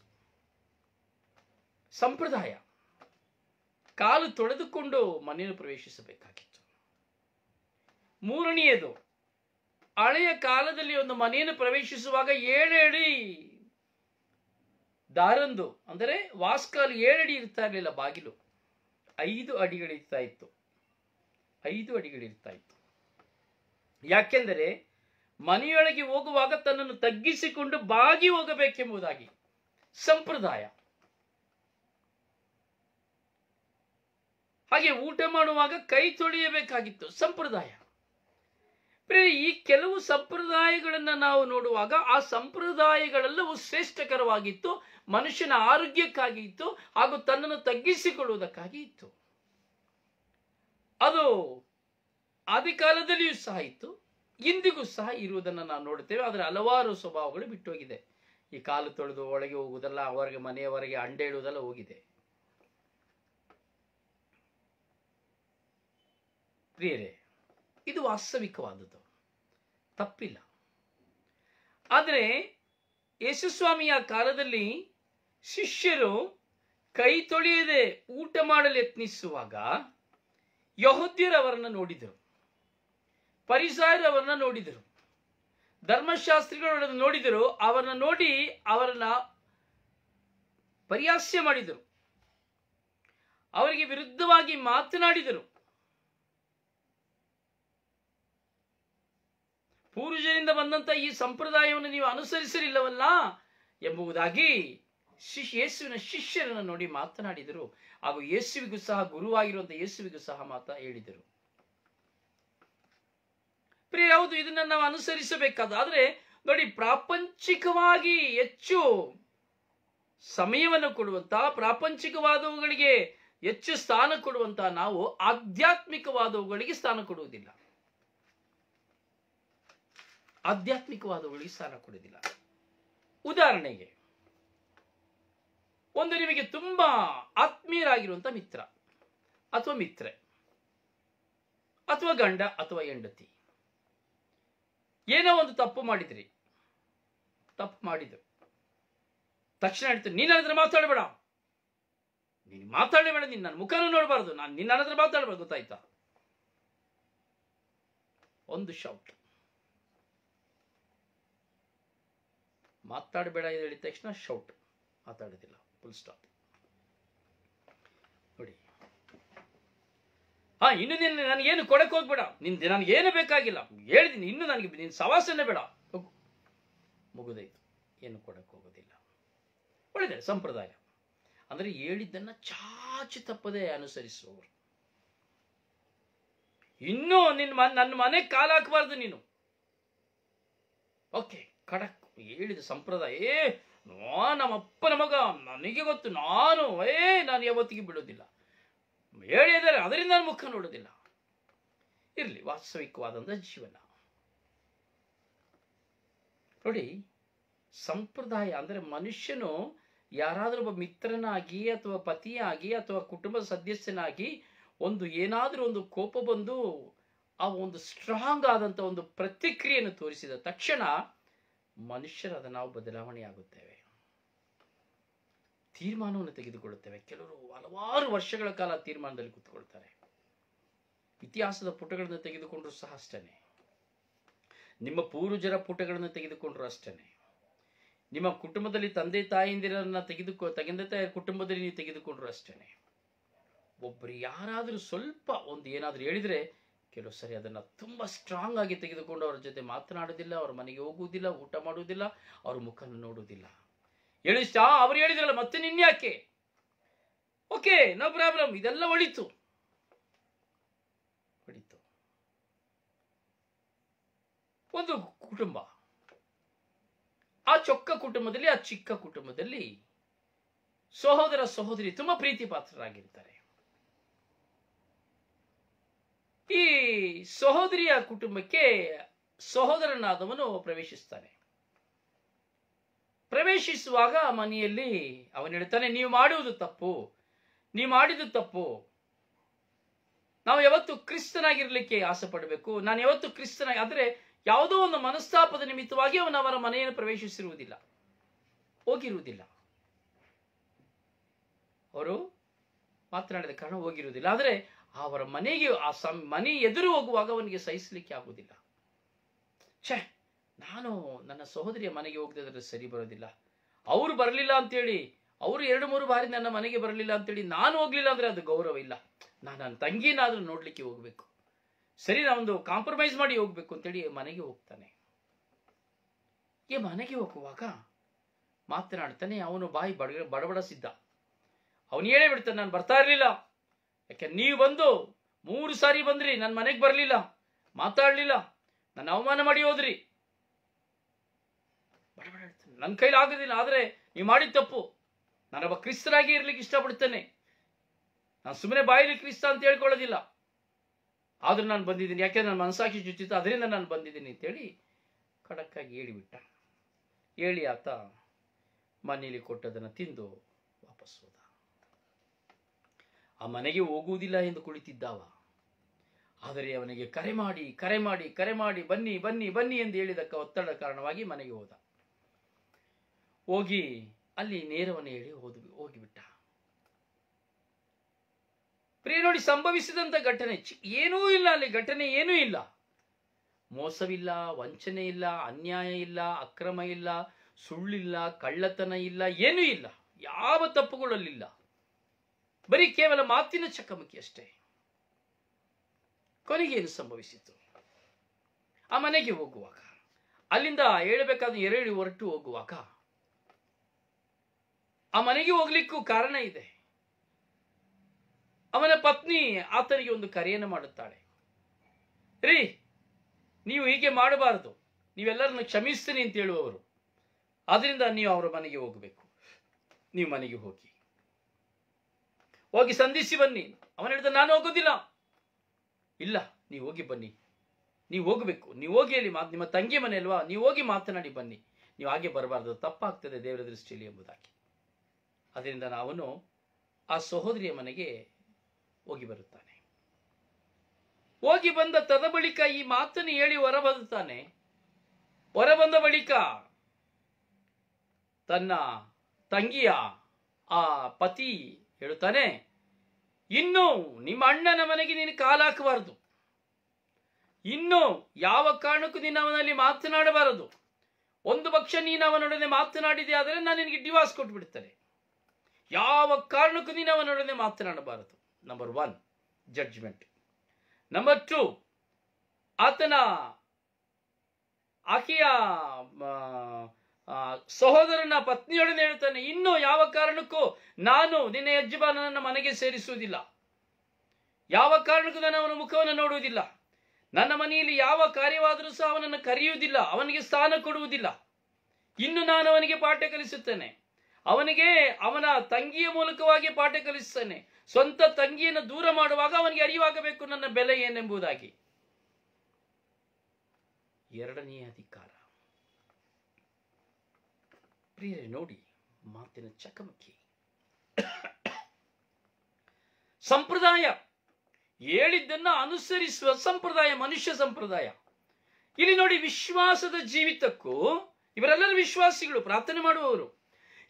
ಸಂಪ್ರದಾಯ, ಕಾಲು ತೊಳೆದುಕೊಂಡು ಮನೆಯನ್ನು ಪ್ರವೇಶಿಸಬೇಕಾಗಿತ್ತು. ಮೂರನೆಯದು, ಹಳೆಯ ಕಾಲದಲ್ಲಿ ಒಂದು ಮನೆಯನ್ನು ಪ್ರವೇಶಿಸುವಾಗ 7 ಅಡಿ ದಾರಂದು, ಅಂದರೆ ವಾಸ್ಕಾಲ್ 7 ಅಡಿ ಇರ್ತಾ ಇರಲಿಲ್ಲ, ಬಾಗಿಲು 5 ಅಡಿಗಳಿರ್ತಾ ಇತ್ತು. 5 ಅಡಿಗಳಿರ್ತಾ ಇತ್ತು. ಯಾಕೆಂದರೆ ಮನೆಯೊಳಗೆ ಹೋಗುವಾಗ ತನ್ನನ್ನು ತಗ್ಗಿಸಿಕೊಂಡು ಬಾಗಿ ಹೋಗಬೇಕೆಂಬುದಾಗಿ ಸಂಪ್ರದಾಯ. ಹಾಗೆ ಊಟ ಮಾಡುವಾಗ ಕೈ ತೊಳೆಯಬೇಕಾಗಿತ್ತು, ಸಂಪ್ರದಾಯ. ಈ ಕೆಲವು ಸಂಪ್ರದಾಯಗಳನ್ನು ನಾವು ನೋಡುವಾಗ ಆ ಸಂಪ್ರದಾಯಗಳೆಲ್ಲವೂ ಶ್ರೇಷ್ಠಕರವಾಗಿತ್ತು, ಮನುಷ್ಯನ ಆರೋಗ್ಯಕ್ಕಾಗಿ ಇತ್ತು, ಹಾಗೂ ತನ್ನನ್ನು ತಗ್ಗಿಸಿಕೊಳ್ಳುವುದಕ್ಕಾಗಿ ಇತ್ತು. ಅದು ಆದಿಕಾಲದಲ್ಲಿಯೂ ಸಹ ಇತ್ತು, ಇಂದಿಗೂ ಸಹ ಇರುವುದನ್ನು ನಾವು ನೋಡುತ್ತೇವೆ. ಆದರೆ ಹಲವಾರು ಸ್ವಭಾವಗಳು ಬಿಟ್ಟು ಹೋಗಿದೆ. ಈ ಕಾಲು ತೊಳೆದು ಒಳಗೆ ಹೋಗುವುದಲ್ಲ, ಹೊರಗೆ ಮನೆಯವರೆಗೆ ಅಂಡೆ ಇಡುವುದೆಲ್ಲ ಹೋಗಿದೆ. ಪ್ರಿಯರೇ, ಇದು ವಾಸ್ತವಿಕವಾದದ್ದು, ತಪ್ಪಿಲ್ಲ. ಆದರೆ ಯೇಸುಸ್ವಾಮಿಯ ಕಾಲದಲ್ಲಿ ಶಿಷ್ಯರು ಕೈ ತೊಳೆಯದೆ ಊಟ ಮಾಡಲು ಯತ್ನಿಸುವಾಗ ಯಹೂದ್ಯರವರನ್ನು ನೋಡಿದರು, ಫರಿಸಾಯರವರನ್ನ ನೋಡಿದರು, ಧರ್ಮಶಾಸ್ತ್ರಿಗಳನ್ನು ನೋಡಿದರು. ಅವರನ್ನ ನೋಡಿ ಅವರನ್ನ ಪರಿಹಾಸ್ಯ ಮಾಡಿದರು, ಅವರಿಗೆ ವಿರುದ್ಧವಾಗಿ ಮಾತನಾಡಿದರು. ಪೂರ್ವಜರಿಂದ ಬಂದಂತ ಈ ಸಂಪ್ರದಾಯವನ್ನು ನೀವು ಅನುಸರಿಸಲಿಲ್ಲವಲ್ಲ ಎಂಬುದಾಗಿ ಯೇಸುವಿನ ಶಿಷ್ಯರನ್ನು ನೋಡಿ ಮಾತನಾಡಿದರು. ಹಾಗೂ ಯೇಸುವಿಗೂ ಸಹ, ಗುರುವಾಗಿರುವಂತಹ ಯೇಸುವಿಗೂ ಸಹ ಹೇಳಿದರು. ಪ್ರಿಯ, ಹೌದು, ಇದನ್ನ ನಾವು ಅನುಸರಿಸಬೇಕಾದ. ಆದ್ರೆ ನೋಡಿ, ಪ್ರಾಪಂಚಿಕವಾಗಿ ಹೆಚ್ಚು ಸಮಯವನ್ನು ಕೊಡುವಂತ, ಪ್ರಾಪಂಚಿಕವಾದವುಗಳಿಗೆ ಹೆಚ್ಚು ಸ್ಥಾನ ಕೊಡುವಂತ ನಾವು ಆಧ್ಯಾತ್ಮಿಕವಾದವುಗಳಿಗೆ ಸ್ಥಾನ ಕೊಡುವುದಿಲ್ಲ. ಆಧ್ಯಾತ್ಮಿಕವಾದವುಗಳಿಗೆ ಸ್ಥಾನ ಕೊಡುವುದಿಲ್ಲ. ಉದಾಹರಣೆಗೆ, ಒಂದು ನಿಮಗೆ ತುಂಬಾ ಆತ್ಮೀಯರಾಗಿರುವಂತ ಮಿತ್ರ ಅಥವಾ ಮಿತ್ರೆ ಅಥವಾ ಗಂಡ ಅಥವಾ ಹೆಂಡತಿ ಏನೋ ಒಂದು ತಪ್ಪು ಮಾಡಿದ್ರು, ತಕ್ಷಣ ಹೇಳ್ತೀನಿ, ನೀನ್ ನನ್ನ ಹತ್ರ ಮಾತಾಡಬೇಡ, ನೀನ್ ನನ್ನ ಮುಖನೂ ನೋಡಬಾರ್ದು, ನಾನು ನಿನ್ನ ಹತ್ರ ಮಾತಾಡಬಾರ್ದು, ಗೊತ್ತಾಯ್ತಾ? ಒಂದು ಶೌಟ್. ಮಾತಾಡಬೇಡ ಹೇಳಿದ ತಕ್ಷಣ ಶೌಟ್, ಮಾತಾಡೋದಿಲ್ಲ, ಫುಲ್ ಸ್ಟಾಪ್. ನೋಡಿ, ಇನ್ನು ನನಗೇನು ಕೊಡಕ್ಕೆ ಹೋಗ್ಬೇಡ, ನನಗೇನು ಬೇಕಾಗಿಲ್ಲ, ಹೇಳಿದ್ದೀನಿ, ಇನ್ನು ನನಗೆ ನಿನ್ನ ಸವಾಸನೆ ಬೇಡ, ಮುಗುದಾಯ್ತು, ಏನು ಕೊಡಕ್ಕೆ ಹೋಗೋದಿಲ್ಲ. ಒಳ್ಳೆಯದೇ ಸಂಪ್ರದಾಯ. ಅಂದ್ರೆ ಹೇಳಿದ್ದನ್ನ ಚಾಚು ತಪ್ಪದೆ ಅನುಸರಿಸುವವರು. ಇನ್ನೂ ನನ್ನ ಮನೆಗೆ ಕಾಲು ಹಾಕಬಾರ್ದು ನೀನು. ಓಕೆ, ಖಡಕ್ ಹೇಳಿದ ಸಂಪ್ರದಾಯ. ನಮ್ಮಪ್ಪನ ಮಗ, ನನಗೆ ಗೊತ್ತು, ನಾನು ಯಾವತ್ತಿಗೆ ಬಿಡೋದಿಲ್ಲ, ಹೇಳಿದರೆ ಅದರಿಂದ ನಾನು ಮುಖ ನೋಡೋದಿಲ್ಲ. ಇರಲಿ, ವಾಸ್ತವಿಕವಾದಂಥ ಜೀವನ. ನೋಡಿ, ಸಂಪ್ರದಾಯ ಅಂದ್ರೆ ಮನುಷ್ಯನು ಯಾರಾದರೂ ಒಬ್ಬ ಮಿತ್ರನಾಗಿ ಅಥವಾ ಪತಿಯಾಗಿ ಅಥವಾ ಕುಟುಂಬದ ಸದಸ್ಯನಾಗಿ ಏನಾದರೂ ಒಂದು ಕೋಪ ಬಂದು ಆ ಒಂದು ಸ್ಟ್ರಾಂಗ್ ಆದಂತ ಒಂದು ಪ್ರತಿಕ್ರಿಯೆಯನ್ನು ತೋರಿಸಿದ ತಕ್ಷಣ ಮನುಷ್ಯರಾದ ನಾವು ಬದಲಾವಣೆ ಆಗುತ್ತೇವೆ, ತೀರ್ಮಾನವನ್ನು ತೆಗೆದುಕೊಳ್ಳುತ್ತೇವೆ. ಕೆಲವರು ಹಲವಾರು ವರ್ಷಗಳ ಕಾಲ ತೀರ್ಮಾನದಲ್ಲಿ ಕೂತ್ಕೊಳ್ತಾರೆ. ಇತಿಹಾಸದ ಪುಟಗಳನ್ನು ತೆಗೆದುಕೊಂಡ್ರು ಸಹ ಅಷ್ಟೇನೆ, ನಿಮ್ಮ ಪೂರ್ವಜರ ಪುಟಗಳನ್ನು ತೆಗೆದುಕೊಂಡ್ರು ಅಷ್ಟೇನೆ, ನಿಮ್ಮ ಕುಟುಂಬದಲ್ಲಿ ತಂದೆ ತಾಯಿಂದಿರನ್ನ ತಂದೆ ತಾಯಿ ಕುಟುಂಬದಲ್ಲಿ ನೀವು ತೆಗೆದುಕೊಂಡ್ರು ಅಷ್ಟೇನೆ. ಒಬ್ಬರು ಯಾರಾದರೂ ಸ್ವಲ್ಪ ಏನಾದರೂ ಹೇಳಿದ್ರೆ ಕೆಲವು ಸರಿ ಅದನ್ನು ತುಂಬ ಸ್ಟ್ರಾಂಗ್ ಆಗಿ ತೆಗೆದುಕೊಂಡು ಅವರ ಜೊತೆ ಮಾತನಾಡೋದಿಲ್ಲ, ಅವ್ರ ಮನೆಗೆ ಹೋಗುವುದಿಲ್ಲ, ಊಟ ಮಾಡುವುದಿಲ್ಲ, ಅವ್ರ ಮುಖನ ನೋಡುವುದಿಲ್ಲ. ಹೇಳಿಷ್ಟ ಅವ್ರು ಹೇಳಿದ್ರಲ್ಲ ಮತ್ತೆ ನಿನ್ಯಾಕೆ, ಓಕೆ ನೋ ಪ್ರಾಬ್ಲಮ್, ಇದೆಲ್ಲ ಒಳಿತು. ಒಂದು ಕುಟುಂಬ, ಆ ಚೊಕ್ಕ ಕುಟುಂಬದಲ್ಲಿ, ಆ ಚಿಕ್ಕ ಕುಟುಂಬದಲ್ಲಿ ಸಹೋದರ ಸಹೋದರಿ ತುಂಬಾ ಪ್ರೀತಿ ಪಾತ್ರರಾಗಿರ್ತಾರೆ. ಈ ಸಹೋದರಿಯ ಕುಟುಂಬಕ್ಕೆ ಸಹೋದರನಾದವನು ಪ್ರವೇಶಿಸ್ತಾನೆ. ಪ್ರವೇಶಿಸುವಾಗ ಮನೆಯಲ್ಲಿ ಅವನು ಹೇಳ್ತಾನೆ, ನೀವು ಮಾಡುವುದು ತಪ್ಪು, ನೀವು ಮಾಡಿದ್ದು ತಪ್ಪು, ನಾವು ಯಾವತ್ತು ಕ್ರಿಸ್ತನಾಗಿರ್ಲಿಕ್ಕೆ ಆಸೆ ಪಡಬೇಕು, ನಾನು ಯಾವತ್ತು ಕ್ರಿಸ್ತನಾಗಿ, ಆದರೆ ಯಾವುದೋ ಒಂದು ಮನಸ್ತಾಪದ ನಿಮಿತ್ತವಾಗಿ ಅವನು ಅವರ ಮನೆಯನ್ನು ಪ್ರವೇಶಿಸಿರುವುದಿಲ್ಲ, ಹೋಗಿರುವುದಿಲ್ಲ. ಅವರು ಮಾತನಾಡಿದ ಕಾರಣ ಹೋಗಿರುವುದಿಲ್ಲ. ಆದರೆ ಅವರ ಮನೆಗೆ ಮನೆ ಎದುರು ಹೋಗುವಾಗ ಅವನಿಗೆ ಸಹಿಸಲಿಕ್ಕೆ ಆಗುವುದಿಲ್ಲ. ನಾನು ನನ್ನ ಸಹೋದರಿಯ ಮನೆಗೆ ಹೋಗದಿದ್ರೆ ಸರಿ ಬರೋದಿಲ್ಲ, ಅವರು ಬರಲಿಲ್ಲ ಅಂತೇಳಿ, ಅವರು 2-3 ಬಾರಿ ನನ್ನ ಮನೆಗೆ ಬರಲಿಲ್ಲ ಅಂತೇಳಿ ನಾನು ಹೋಗ್ಲಿಲ್ಲ ಅಂದ್ರೆ ಅದು ಗೌರವ ಇಲ್ಲ. ನಾನು ನನ್ನ ತಂಗಿನಾದ್ರೂ ನೋಡ್ಲಿಕ್ಕೆ ಹೋಗ್ಬೇಕು, ಸರಿ ನಾವೊಂದು ಕಾಂಪ್ರಮೈಸ್ ಮಾಡಿ ಹೋಗ್ಬೇಕು ಅಂತೇಳಿ ಮನೆಗೆ ಹೋಗ್ತಾನೆ. ಈ ಮನೆಗೆ ಹೋಗುವಾಗ ಮಾತನಾಡ್ತಾನೆ, ಅವನು ಬಾಯಿ ಬಡಬಡಿಸಿದ್ದ. ಅವನು ಹೇಳೇ ಬಿಡ್ತಾನೆ, ನಾನು ಬರ್ತಾ ಇರಲಿಲ್ಲ, ಯಾಕೆ ನೀವು ಬಂದು 3 ಸಾರಿ ಬಂದ್ರಿ, ನನ್ನ ಮನೆಗೆ ಬರಲಿಲ್ಲ, ಮಾತಾಡಲಿಲ್ಲ, ನನ್ನ ಅವಮಾನ ಮಾಡಿ ಹೋದ್ರಿ. ಬಡಬಡ ಹೇಳ್ತಾನೆ, ನನ್ನ ಕೈಲಿ ಆಗೋದಿಲ್ಲ, ಆದರೆ ನೀವು ಮಾಡಿದ ತಪ್ಪು, ನಾನೊಬ್ಬ ಕ್ರಿಸ್ತರಾಗಿ ಇರ್ಲಿಕ್ಕೆ ಇಷ್ಟಪಡ್ತೇನೆ, ನಾನು ಸುಮ್ಮನೆ ಬಾಯಿಲಿ ಕ್ರಿಸ್ತ ಅಂತ ಹೇಳ್ಕೊಳ್ಳೋದಿಲ್ಲ, ಆದ್ರೂ ನಾನು ಬಂದಿದ್ದೀನಿ, ಯಾಕೆಂದ್ರೆ ನನ್ನ ಮನಸ್ಸಾಕ್ಷಿ ಚುಚ್ಚಿತ್ತು, ಅದರಿಂದ ನಾನು ಬಂದಿದ್ದೀನಿ ಅಂತೇಳಿ ಖಡಕ್ಕಾಗಿ ಹೇಳಿಬಿಟ್ಟ. ಹೇಳಿ ಆತ ಮನೆಯಲ್ಲಿ ಕೊಟ್ಟದನ್ನು ತಿಂದು ವಾಪಸ್ ಹೋದ. ಆ ಮನೆಗೆ ಹೋಗುವುದಿಲ್ಲ ಎಂದು ಕುಳಿತಿದ್ದಾವ, ಆದರೆ ಅವನಿಗೆ ಕರೆ ಮಾಡಿ ಕರೆ ಮಾಡಿ ಕರೆ ಮಾಡಿ ಬನ್ನಿ ಬನ್ನಿ ಬನ್ನಿ ಎಂದು ಹೇಳಿದಕ್ಕ ಒತ್ತಡ ಕಾರಣವಾಗಿ ಮನೆಗೆ ಹೋದ. ಹೋಗಿ ಅಲ್ಲಿ ನೇರವನ್ನು ಹೇಳಿ ಹೋಗಿಬಿಟ್ಟ. ಪ್ರಿಯ ನೋಡಿ, ಸಂಭವಿಸಿದಂತ ಘಟನೆ ಏನೂ ಇಲ್ಲ, ಅಲ್ಲಿ ಘಟನೆ ಏನೂ ಇಲ್ಲ, ಮೋಸವಿಲ್ಲ, ವಂಚನೆ ಇಲ್ಲ, ಅನ್ಯಾಯ ಇಲ್ಲ, ಅಕ್ರಮ ಇಲ್ಲ, ಸುಳ್ಳಿಲ್ಲ, ಕಳ್ಳತನ ಇಲ್ಲ, ಏನೂ ಇಲ್ಲ, ಯಾವ ತಪ್ಪುಗಳಲ್ಲಿಲ್ಲ, ಬರೀ ಕೇವಲ ಮಾತಿನ ಚಕಮಕಿ ಅಷ್ಟೇ. ಕೊನೆಗೆ ಏನು ಸಂಭವಿಸಿತು? ಆ ಮನೆಗೆ ಹೋಗುವಾಗ, ಅಲ್ಲಿಂದ ಹೇಳಬೇಕಾದ ಎರಡು ಹೊರಟು ಹೋಗುವಾಗ, ಆ ಮನೆಗೆ ಹೋಗ್ಲಿಕ್ಕೂ ಕಾರಣ ಇದೆ. ಅವನ ಪತ್ನಿ ಆತನಿಗೆ ಒಂದು ಕರೆಯನ್ನು ಮಾಡುತ್ತಾಳೆ, ರೀ ನೀವು ಹೀಗೆ ಮಾಡಬಾರದು, ನೀವೆಲ್ಲರನ್ನು ಕ್ಷಮಿಸ್ತೀನಿ ಅಂತ ಹೇಳುವವರು, ಆದ್ರಿಂದ ನೀವು ಅವರ ಮನೆಗೆ ಹೋಗಬೇಕು, ನೀವು ಮನೆಗೆ ಹೋಗಿ ಸಂಧಿಸಿ ಬನ್ನಿ. ಅವನು ಹೇಳಿದ, ನಾನು ಹೋಗೋದಿಲ್ಲ. ಇಲ್ಲ, ನೀವು ಹೋಗಿ ಬನ್ನಿ, ನೀವು ಹೋಗಬೇಕು, ನೀವು ಹೋಗಿ ಅಲ್ಲಿ ನಿಮ್ಮ ತಂಗಿ ಮನೆ ಅಲ್ವಾ, ನೀವು ಹೋಗಿ ಮಾತನಾಡಿ ಬನ್ನಿ, ನೀವು ಹಾಗೆ ಬರಬಾರ್ದು, ತಪ್ಪಾಗ್ತದೆ ದೇವರ ದೃಷ್ಟಿಯಲ್ಲಿ ಎಂಬುದಾಗಿ. ಅದರಿಂದ ಅವನು ಆ ಸಹೋದರಿಯ ಮನೆಗೆ ಹೋಗಿ ಬರುತ್ತಾನೆ. ಹೋಗಿ ಬಂದ ತದ ಬಳಿಕ ಈ ಮಾತನ್ನು ಹೇಳಿ ಹೊರಬರುತ್ತಾನೆ. ಹೊರಬಂದ ಬಳಿಕ ತನ್ನ ತಂಗಿಯ ಆ ಪತಿ ಹೇಳುತ್ತಾನೆ, ಇನ್ನು ನಿಮ್ಮ ಅಣ್ಣನ ಮನೆಗೆ ನೀನು ಕಾಲಾಕಬಾರದು, ಇನ್ನು ಯಾವ ಕಾರಣಕ್ಕೂ ನೀನು ಅವನಲ್ಲಿ ಮಾತನಾಡಬಾರದು. ಒಂದು ಪಕ್ಷ ನೀನು ಅವನೊಡನೆ ಮಾತನಾಡಿದೆ ಆದರೆ ನಾನು ನಿನಗೆ ಡಿವೋರ್ಸ್ ಕೊಟ್ಬಿಡ್ತೇನೆ. ಯಾವ ಕಾರಣಕ್ಕೂ ನೀನು ಅವನೊಡನೆ ಮಾತನಾಡಬಾರದು. Number 1 judgment. ನಂಬರ್ 2 ಆಕೆಯ ಸಹೋದರನ ಪತ್ನಿಯೊಡನೆ ಹೇಳ್ತಾನೆ, ಇನ್ನು ಯಾವ ಕಾರಣಕ್ಕೂ ನಾನು ನಿನ್ನ ಯಜಮಾನನನ್ನ ಮನೆಗೆ ಸೇರಿಸುವುದಿಲ್ಲ, ಯಾವ ಕಾರಣಕ್ಕೂ ನಾನು ಅವನ ಮುಖವನ್ನು ನೋಡುವುದಿಲ್ಲ, ನನ್ನ ಮನೆಯಲ್ಲಿ ಯಾವ ಕಾರ್ಯವಾದರೂ ಸಹ ಅವನನ್ನು ಕರೆಯುವುದಿಲ್ಲ, ಅವನಿಗೆ ಸ್ಥಾನ ಕೊಡುವುದಿಲ್ಲ. ಇನ್ನು ನಾನು ಅವನಿಗೆ ಪಾಠ ಕಲಿಸುತ್ತೇನೆ, ಅವನಿಗೆ ಅವನ ತಂಗಿಯ ಮೂಲಕವಾಗಿ ಪಾಠ ಕಲಿಸುತ್ತೇನೆ. ಸ್ವಂತ ತಂಗಿಯನ್ನು ದೂರ ಮಾಡುವಾಗ ಅವನಿಗೆ ಅರಿವಾಗಬೇಕು ನನ್ನ ಬೆಲೆ ಏನೆಂಬುದಾಗಿ. 2ನೇ ಅಧಿಕಾರ. ಪ್ರಿಯರೇ ನೋಡಿ, ಮಾತಿನ ಚಕಮಕಿ. ಸಂಪ್ರದಾಯ ಹೇಳಿದ್ದನ್ನ ಅನುಸರಿಸುವ ಸಂಪ್ರದಾಯ, ಮನುಷ್ಯ ಸಂಪ್ರದಾಯ. ಇಲ್ಲಿ ನೋಡಿ, ವಿಶ್ವಾಸದ ಜೀವಿತಕ್ಕೂ, ಇವರೆಲ್ಲರೂ ವಿಶ್ವಾಸಿಗಳು, ಪ್ರಾರ್ಥನೆ ಮಾಡುವವರು,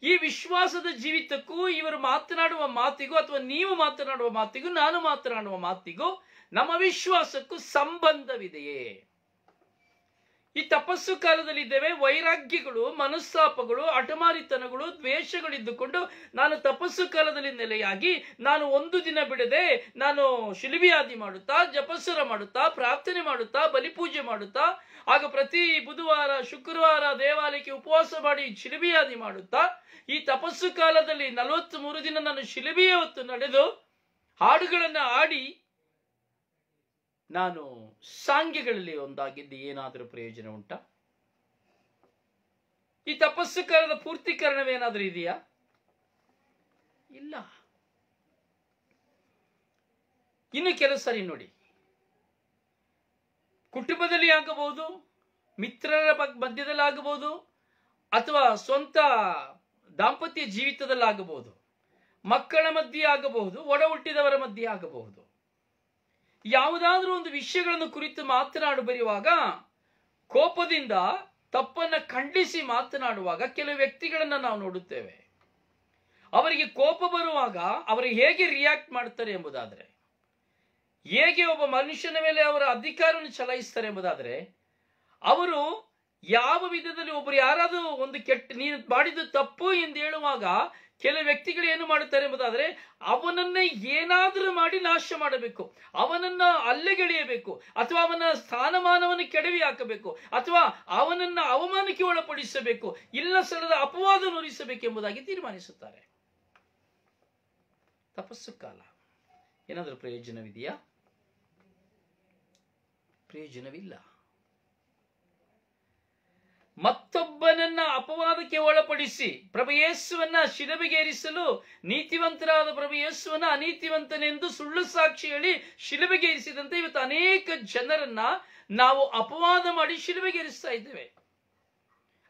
ಈ ವಿಶ್ವಾಸದ ಜೀವಿತಕ್ಕೂ ಇವರು ಮಾತನಾಡುವ ಮಾತಿಗೂ, ಅಥವಾ ನೀವು ಮಾತನಾಡುವ ಮಾತಿಗೂ, ನಾನು ಮಾತನಾಡುವ ಮಾತಿಗೂ, ನಮ್ಮ ವಿಶ್ವಾಸಕ್ಕೂ ಸಂಬಂಧವಿದೆಯೇ? ಈ ತಪಸ್ಸು ಕಾಲದಲ್ಲಿ ಇದ್ದೇವೆ. ವೈರಾಗ್ಯಗಳು, ಮನಸ್ತಾಪಗಳು, ಹಠಮಾರಿತನಗಳು, ದ್ವೇಷಗಳಿದ್ದುಕೊಂಡು ನಾನು ತಪಸ್ಸು ಕಾಲದಲ್ಲಿ ನೆಲೆಯಾಗಿ ನಾನು ಒಂದು ದಿನ ಬಿಡದೆ ನಾನು ಶಿಲುಬೆಯಾದಿ ಮಾಡುತ್ತಾ, ಜಪಸ್ಸರ ಮಾಡುತ್ತಾ, ಪ್ರಾರ್ಥನೆ ಮಾಡುತ್ತಾ, ಬಲಿಪೂಜೆ ಮಾಡುತ್ತಾ, ಆಗ ಪ್ರತಿ ಬುಧವಾರ ಶುಕ್ರವಾರ ದೇವಾಲಯಕ್ಕೆ ಉಪವಾಸ ಮಾಡಿ ಶಿಲುಬೆಯಾದಿ ಮಾಡುತ್ತಾ, ಈ ತಪಸ್ಸು ಕಾಲದಲ್ಲಿ 43 ದಿನ ನಾನು ಶಿಲುಬೆಯ ಹೊತ್ತು ನಡೆದು ಹಾಡುಗಳನ್ನು ಆಡಿ ನಾನು ಸಾಂಗ್ಯಗಳಲ್ಲಿ ಒಂದಾಗಿದ್ದು ಏನಾದರೂ ಪ್ರಯೋಜನ ಉಂಟಾ? ಈ ತಪಸ್ಸು ಕಾಲದ ಪೂರ್ತೀಕರಣವೇನಾದರೂ ಇದೆಯಾ? ಇಲ್ಲ. ಇನ್ನು ಕೆಲವು ಸರಿ ನೋಡಿ, ಕುಟುಂಬದಲ್ಲಿ ಆಗಬಹುದು, ಮಿತ್ರರ ಮಧ್ಯದಲ್ಲಿ ಆಗಬಹುದು, ಅಥವಾ ಸ್ವಂತ ದಾಂಪತ್ಯ ಜೀವಿತದಲ್ಲಾಗಬಹುದು, ಮಕ್ಕಳ ಮಧ್ಯೆ ಆಗಬಹುದು, ಒಡ ಹುಟ್ಟಿದವರ ಮಧ್ಯೆ ಆಗಬಹುದು. ಯಾವುದಾದ್ರೂ ಒಂದು ವಿಷಯಗಳನ್ನು ಕುರಿತು ಬರೆಯುವಾಗ ಕೋಪದಿಂದ ತಪ್ಪನ್ನ ಖಂಡಿಸಿ ಮಾತನಾಡುವಾಗ ಕೆಲವು ವ್ಯಕ್ತಿಗಳನ್ನ ನಾವು ನೋಡುತ್ತೇವೆ. ಅವರಿಗೆ ಕೋಪ ಬರುವಾಗ ಅವರು ಹೇಗೆ ರಿಯಾಕ್ಟ್ ಮಾಡ್ತಾರೆ ಎಂಬುದಾದರೆ, ಹೇಗೆ ಒಬ್ಬ ಮನುಷ್ಯನ ಮೇಲೆ ಅವರ ಅಧಿಕಾರವನ್ನು ಚಲಾಯಿಸ್ತಾರೆ ಎಂಬುದಾದರೆ, ಅವರು ಯಾವ ವಿಧದಲ್ಲಿ ಒಬ್ಬರು ಯಾರಾದರೂ ಒಂದು ನೀನು ಮಾಡಿದ್ದು ತಪ್ಪು ಎಂದು ಹೇಳುವಾಗ ಕೆಲವು ವ್ಯಕ್ತಿಗಳು ಏನು ಮಾಡುತ್ತಾರೆ ಎಂಬುದಾದರೆ, ಅವನನ್ನ ಏನಾದರೂ ಮಾಡಿ ನಾಶ ಮಾಡಬೇಕು, ಅವನನ್ನ ಅಲ್ಲೆಗೆಳೆಯಬೇಕು, ಅಥವಾ ಅವನ ಸ್ಥಾನಮಾನವನ್ನು ಕೆಡವಿ ಹಾಕಬೇಕು, ಅಥವಾ ಅವನನ್ನ ಅವಮಾನಕ್ಕೆ ಒಳಪಡಿಸಬೇಕು, ಇಲ್ಲ ಸಲ್ಲದ ಅಪವಾದ ನುರಿಸಬೇಕೆಂಬುದಾಗಿ ತೀರ್ಮಾನಿಸುತ್ತಾರೆ. ತಪಸ್ಸು ಕಾಲ ಏನಾದರೂ ಪ್ರಯೋಜನವಿದೆಯಾ? ಪ್ರಯೋಜನವಿಲ್ಲ. ಮತ್ತೊಬ್ಬನನ್ನ ಅಪವಾದಕ್ಕೆ ಒಳಪಡಿಸಿ ಪ್ರಭು ಯೇಸುವನ್ನ ಶಿಲುಬೆಗೇರಿಸಲು ನೀತಿವಂತರಾದ ಪ್ರಭು ಯೇಸುವನ್ನ ಅನೀತಿವಂತನೆಂದು ಸುಳ್ಳು ಸಾಕ್ಷಿ ಹೇಳಿ ಶಿಲುಬೆಗೇರಿಸಿದಂತೆ ಇವತ್ತು ಅನೇಕ ಜನರನ್ನ ನಾವು ಅಪವಾದ ಮಾಡಿ ಶಿಲುಬೆಗೇರಿಸ್ತಾ ಇದ್ದೇವೆ.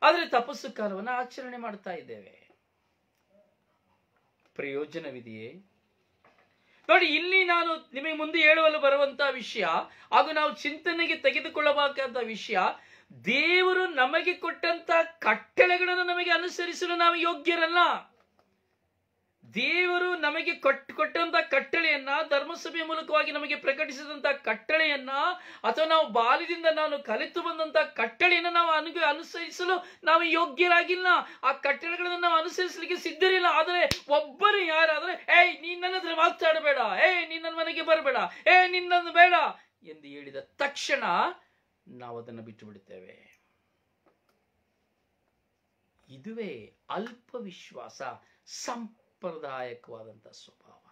ಆದರೆ ತಪಸ್ಸು ಕಾಲವನ್ನು ಆಚರಣೆ ಮಾಡ್ತಾ ಇದ್ದೇವೆ. ಪ್ರಯೋಜನವಿದೆಯೇ? ನೋಡಿ, ಇಲ್ಲಿ ನಾನು ನಿಮಗೆ ಮುಂದೆ ಹೇಳುವಲು ಬರುವಂತಹ ವಿಷಯ ಹಾಗೂ ನಾವು ಚಿಂತನೆಗೆ ತೆಗೆದುಕೊಳ್ಳಬೇಕಾದ ವಿಷಯ, ದೇವರು ನಮಗೆ ಕೊಟ್ಟಂತ ಕಟ್ಟಳೆಗಳನ್ನು ನಮಗೆ ಅನುಸರಿಸಲು ನಾವು ಯೋಗ್ಯರಲ್ಲ. ದೇವರು ನಮಗೆ ಕೊಟ್ಟಂತ ಕಟ್ಟಳೆಯನ್ನ, ಧರ್ಮಸಭೆಯ ಮೂಲಕವಾಗಿ ನಮಗೆ ಪ್ರಕಟಿಸಿದಂತ ಕಟ್ಟಳೆಯನ್ನ, ಅಥವಾ ನಾವು ಬಾಲ್ಯದಿಂದ ನಾನು ಕಲಿತು ಬಂದಂತ ಕಟ್ಟಳೆಯನ್ನು ನಾವು ಅನುಸರಿಸಲು ನಾವು ಯೋಗ್ಯರಾಗಿಲ್ಲ. ಆ ಕಟ್ಟಳೆಗಳನ್ನು ನಾವು ಅನುಸರಿಸಲಿಕ್ಕೆ ಸಿದ್ಧರಿಲ್ಲ. ಆದರೆ ಒಬ್ಬರು ಯಾರಾದ್ರೆ, ನೀನ್ ನನ್ನ ಹತ್ರ ಮಾತಾಡಬೇಡ, ನೀನ್ ನನ್ನ ಮನೆಗೆ ಬರಬೇಡ, ನಿನ್ನನ್ನು ಬೇಡ ಎಂದು ಹೇಳಿದ ತಕ್ಷಣ ನಾವು ಅದನ್ನು ಬಿಟ್ಟು ಬಿಡುತ್ತೇವೆ. ಇದುವೇ ಅಲ್ಪ ವಿಶ್ವಾಸ, ಸಂಪ್ರದಾಯಕವಾದಂತಹ ಸ್ವಭಾವ.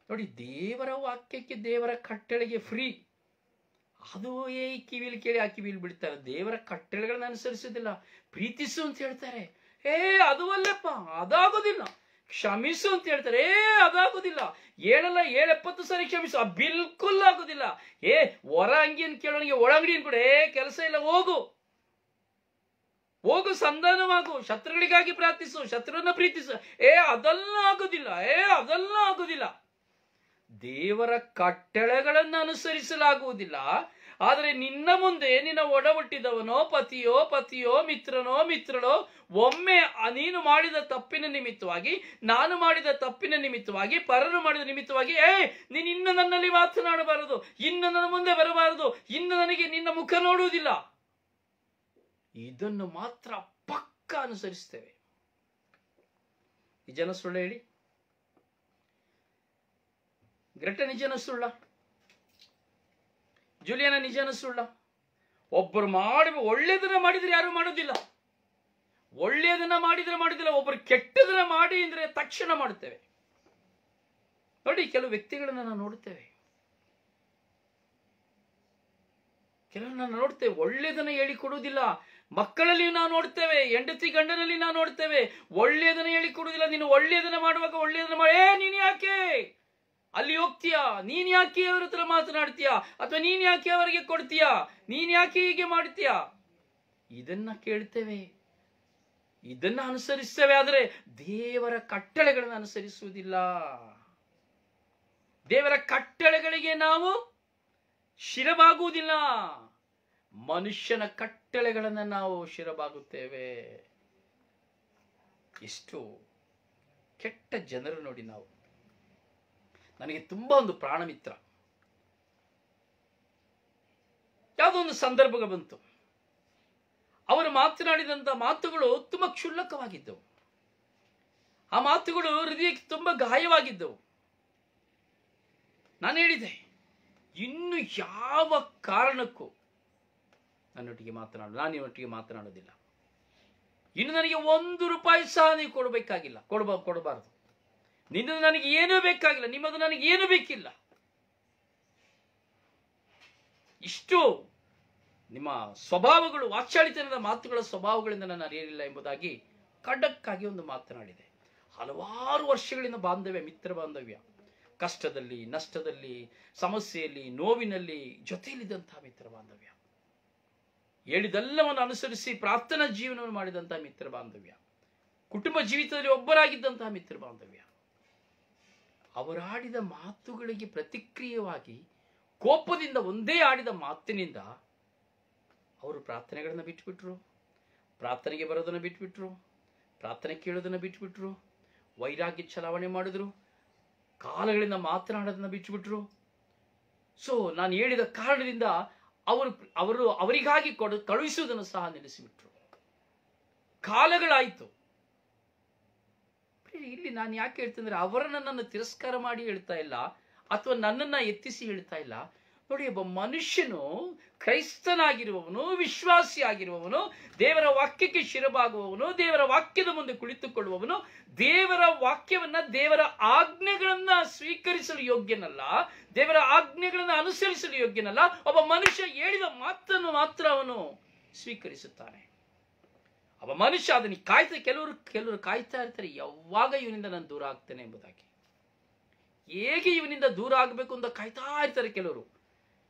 ನೋಡಿ, ದೇವರ ವಾಕ್ಯಕ್ಕೆ, ದೇವರ ಕಟ್ಟಳೆಗೆ ಫ್ರೀ, ಅದು ಕಿವಿಲಿ ಕೇಳಿ ಆ ಕಿವಿಲಿ ಬಿಡ್ತಾರೆ. ದೇವರ ಕಟ್ಟಳೆಗಳನ್ನ ಅನುಸರಿಸೋದಿಲ್ಲ. ಪ್ರೀತಿಸು ಅಂತ ಹೇಳ್ತಾರೆ, ಅದು ಅಲ್ಲಪ್ಪ, ಅದಾಗೋದಿಲ್ಲ. ಕ್ಷಮಿಸು ಅಂತ ಹೇಳ್ತಾರೆ, ಅದಾಗೋದಿಲ್ಲ. 70 ಸರಿ ಕ್ಷಮಿಸು, ಬಿಲ್ಕುಲ್ ಆಗೋದಿಲ್ಲ. ಹೊರ ಅಂಗಿಯನ್ನು ಕೇಳೋನಿಗೆ ಒಳಂಗಡಿಯನ್ನು ಕೂಡ ಕೆಲಸ ಇಲ್ಲ, ಹೋಗು ಸಂಧಾನವಾಗು, ಶತ್ರುಗಳಿಗಾಗಿ ಪ್ರಾರ್ಥಿಸು, ಶತ್ರುವನ್ನ ಪ್ರೀತಿಸು, ಅದೆಲ್ಲ ಆಗೋದಿಲ್ಲ. ದೇವರ ಕಟ್ಟಳೆಗಳನ್ನು ಅನುಸರಿಸಲಾಗುವುದಿಲ್ಲ. ಆದರೆ ನಿನ್ನ ಮುಂದೆ ನಿನ್ನ ಒಡ ಹುಟ್ಟಿದವನೋ, ಪತಿಯೋ ಮಿತ್ರನೋ ಒಮ್ಮೆ ನೀನು ಮಾಡಿದ ತಪ್ಪಿನ ನಿಮಿತ್ತವಾಗಿ, ನಾನು ಮಾಡಿದ ತಪ್ಪಿನ ನಿಮಿತ್ತವಾಗಿ, ಪರರು ಮಾಡಿದ ನಿಮಿತ್ತವಾಗಿ, ನೀನು ಇನ್ನು ನನ್ನಲ್ಲಿ ಮಾತನಾಡಬಾರದು, ಇನ್ನು ನನ್ನ ಮುಂದೆ ಬರಬಾರದು, ಇನ್ನು ನನಗೆ ನಿನ್ನ ಮುಖ ನೋಡುವುದಿಲ್ಲ, ಇದನ್ನು ಮಾತ್ರ ಪಕ್ಕ ಅನುಸರಿಸ್ತೇವೆ. ನಿಜನ ಸುಳ್ಳ ಹೇಳಿ? ಗ್ರೆಟ ನಿಜನ ಸುಳ್ಳ? ಜೂಲಿಯನ ನಿಜನ ಸುಳ್ಳ? ಒಬ್ಬರು ಒಳ್ಳೆಯದನ್ನ ಮಾಡಿದ್ರೆ ಯಾರು ಮಾಡೋದಿಲ್ಲ, ಒಳ್ಳೆಯದನ್ನ ಮಾಡಿದ್ರೆ ಒಬ್ಬರು ಕೆಟ್ಟದನ್ನ ಮಾಡಿ ಅಂದ್ರೆ ತಕ್ಷಣ ಮಾಡುತ್ತೇವೆ. ನೋಡಿ, ಕೆಲವು ವ್ಯಕ್ತಿಗಳನ್ನ ನಾವು ನೋಡುತ್ತೇವೆ, ಕೆಲವನ್ನ ನೋಡ್ತೇವೆ, ಒಳ್ಳೆಯದನ್ನ ಹೇಳಿಕೊಡುವುದಿಲ್ಲ. ಮಕ್ಕಳಲ್ಲಿ ನಾವು ನೋಡ್ತೇವೆ, ಹೆಂಡತಿ ಗಂಡನಲ್ಲಿ ನಾವು ನೋಡ್ತೇವೆ, ಒಳ್ಳೆಯದನ್ನ ಹೇಳಿಕೊಡುವುದಿಲ್ಲ. ನೀನು ಒಳ್ಳೆಯದನ್ನ ಮಾಡುವಾಗ ಒಳ್ಳೆಯದನ್ನ ಮಾಡಿ, ನೀನು ಯಾಕೆ ಅಲ್ಲಿ ಹೋಗ್ತೀಯಾ, ನೀನ್ ಯಾಕೆ ಅವರ ಹತ್ರ ಮಾತನಾಡ್ತೀಯಾ, ಅಥವಾ ನೀನ್ ಯಾಕೆ ಅವರಿಗೆ ಕೊಡ್ತೀಯಾ, ನೀನ್ ಯಾಕೆ ಹೀಗೆ ಮಾಡ್ತೀಯಾ, ಇದನ್ನ ಕೇಳ್ತೇವೆ, ಇದನ್ನ ಅನುಸರಿಸ್ತೇವೆ. ಆದರೆ ದೇವರ ಕಟ್ಟಳೆಗಳನ್ನು ಅನುಸರಿಸುವುದಿಲ್ಲ. ದೇವರ ಕಟ್ಟಳೆಗಳಿಗೆ ನಾವು ಶಿರಬಾಗುವುದಿಲ್ಲ. ಮನುಷ್ಯನ ಕಟ್ಟಳೆಗಳನ್ನು ನಾವು ಶಿರಬಾಗುತ್ತೇವೆ. ಎಷ್ಟು ಕೆಟ್ಟ ಜನರು ನೋಡಿ ನಾವು. ನನಗೆ ತುಂಬಾ ಒಂದು ಪ್ರಾಣ ಮಿತ್ರ, ಯಾವುದೋ ಒಂದು ಸಂದರ್ಭ ಬಂತು. ಅವರು ಮಾತನಾಡಿದಂಥ ಮಾತುಗಳು ತುಂಬ ಕ್ಷುಲ್ಲಕವಾಗಿದ್ದವು. ಆ ಮಾತುಗಳು ಹೃದಯಕ್ಕೆ ತುಂಬ ಗಾಯವಾಗಿದ್ದವು. ನಾನು ಹೇಳಿದೆ, ಇನ್ನು ಯಾವ ಕಾರಣಕ್ಕೂ ನನ್ನೊಟ್ಟಿಗೆ ನಾನು ಇವನೊಟ್ಟಿಗೆ ಮಾತನಾಡೋದಿಲ್ಲ. ಇನ್ನು ನನಗೆ ₹1 ಸಹ ನೀವು ಕೊಡಬೇಕಾಗಿಲ್ಲ, ಕೊಡಬಾರದು. ನಿನ್ನದು ನನಗೆ ಏನೂ ಬೇಕಾಗಿಲ್ಲ, ನಿಮ್ಮದು ನನಗೆ ಏನೂ ಬೇಕಿಲ್ಲ. ಇಷ್ಟು ನಿಮ್ಮ ಸ್ವಭಾವಗಳು, ವಾಚಾಳಿತನದ ಮಾತುಗಳ ಸ್ವಭಾವಗಳಿಂದ ನಾನು ಅರಿಯಲಿಲ್ಲ ಎಂಬುದಾಗಿ ಖಡಕ್ಕಾಗಿ ಒಂದು ಮಾತನಾಡಿದೆ. ಹಲವಾರು ವರ್ಷಗಳಿಂದ ಬಾಂಧವ್ಯ, ಮಿತ್ರ ಬಾಂಧವ್ಯ, ಕಷ್ಟದಲ್ಲಿ, ನಷ್ಟದಲ್ಲಿ, ಸಮಸ್ಯೆಯಲ್ಲಿ, ನೋವಿನಲ್ಲಿ ಜೊತೆಯಲ್ಲಿದ್ದಂತಹ ಮಿತ್ರ ಬಾಂಧವ್ಯ, ಹೇಳಿದೆಲ್ಲವನ್ನು ಅನುಸರಿಸಿ ಪ್ರಾರ್ಥನಾ ಜೀವನವನ್ನು ಮಾಡಿದಂತಹ ಮಿತ್ರ ಬಾಂಧವ್ಯ, ಕುಟುಂಬ ಜೀವಿತದಲ್ಲಿ ಒಬ್ಬರಾಗಿದ್ದಂತಹ ಮಿತ್ರ ಬಾಂಧವ್ಯ. ಅವರಾಡಿದ ಮಾತುಗಳಿಗೆ ಪ್ರತಿಕ್ರಿಯೆಯಾಗಿ ಕೋಪದಿಂದ ಒಂದೇ ಆಡಿದ ಮಾತಿನಿಂದ ಅವರು ಪ್ರಾರ್ಥನೆಗಳನ್ನು ಬಿಟ್ಟುಬಿಟ್ರು, ಪ್ರಾರ್ಥನೆಗೆ ಬರೋದನ್ನು ಬಿಟ್ಟುಬಿಟ್ರು, ಪ್ರಾರ್ಥನೆ ಕೇಳೋದನ್ನು ಬಿಟ್ಟುಬಿಟ್ರು, ವೈರಾಗ್ಯ ಚಲಾವಣೆ ಮಾಡಿದ್ರು, ಕಾಲಗಳಿಂದ ಮಾತನಾಡೋದನ್ನು ಬಿಟ್ಟುಬಿಟ್ರು. ಸೊ ನಾನು ಹೇಳಿದ ಕಾರಣದಿಂದ ಅವರಿಗಾಗಿ ಕಳುಹಿಸುವುದನ್ನು ಸಹ ನಿಲ್ಲಿಸಿಬಿಟ್ರು. ಕಾಲಗಳಾಯಿತು. ಇಲ್ಲಿ ನಾನು ಯಾಕೆ ಹೇಳ್ತಂದ್ರೆ, ಅವರ ನನ್ನನ್ನು ತಿರಸ್ಕಾರ ಮಾಡಿ ಹೇಳ್ತಾ ಇಲ್ಲ, ಅಥವಾ ನನ್ನನ್ನ ಎತ್ತಿಸಿ ಹೇಳ್ತಾ ಇಲ್ಲ. ನೋಡಿ, ಒಬ್ಬ ಮನುಷ್ಯನು ಕ್ರೈಸ್ತನಾಗಿರುವವನು, ವಿಶ್ವಾಸಿ ಆಗಿರುವವನು, ದೇವರ ವಾಕ್ಯಕ್ಕೆ ಶಿರಬಾಗುವವನು, ದೇವರ ವಾಕ್ಯದ ಮುಂದೆ ಕುಳಿತುಕೊಳ್ಳುವವನು, ದೇವರ ವಾಕ್ಯವನ್ನ, ದೇವರ ಆಜ್ಞೆಗಳನ್ನ ಸ್ವೀಕರಿಸಲು ಯೋಗ್ಯನಲ್ಲ, ದೇವರ ಆಜ್ಞೆಗಳನ್ನ ಅನುಸರಿಸಲು ಯೋಗ್ಯನಲ್ಲ. ಒಬ್ಬ ಮನುಷ್ಯ ಹೇಳಿದ ಮಾತನ್ನು ಮಾತ್ರ ಅವನು ಸ್ವೀಕರಿಸುತ್ತಾನೆ. ಒಬ್ಬ ಮನುಷ್ಯ ಅದನ್ನು ಕೆಲವರು ಕಾಯ್ತಾ ಇರ್ತಾರೆ, ಯಾವಾಗ ಇವನಿಂದ ನಾನು ದೂರ ಆಗ್ತೇನೆ ಎಂಬುದಾಗಿ. ಹೇಗೆ ಇವನಿಂದ ದೂರ ಆಗಬೇಕು ಅಂತ ಕಾಯ್ತಾ ಇರ್ತಾರೆ ಕೆಲವರು.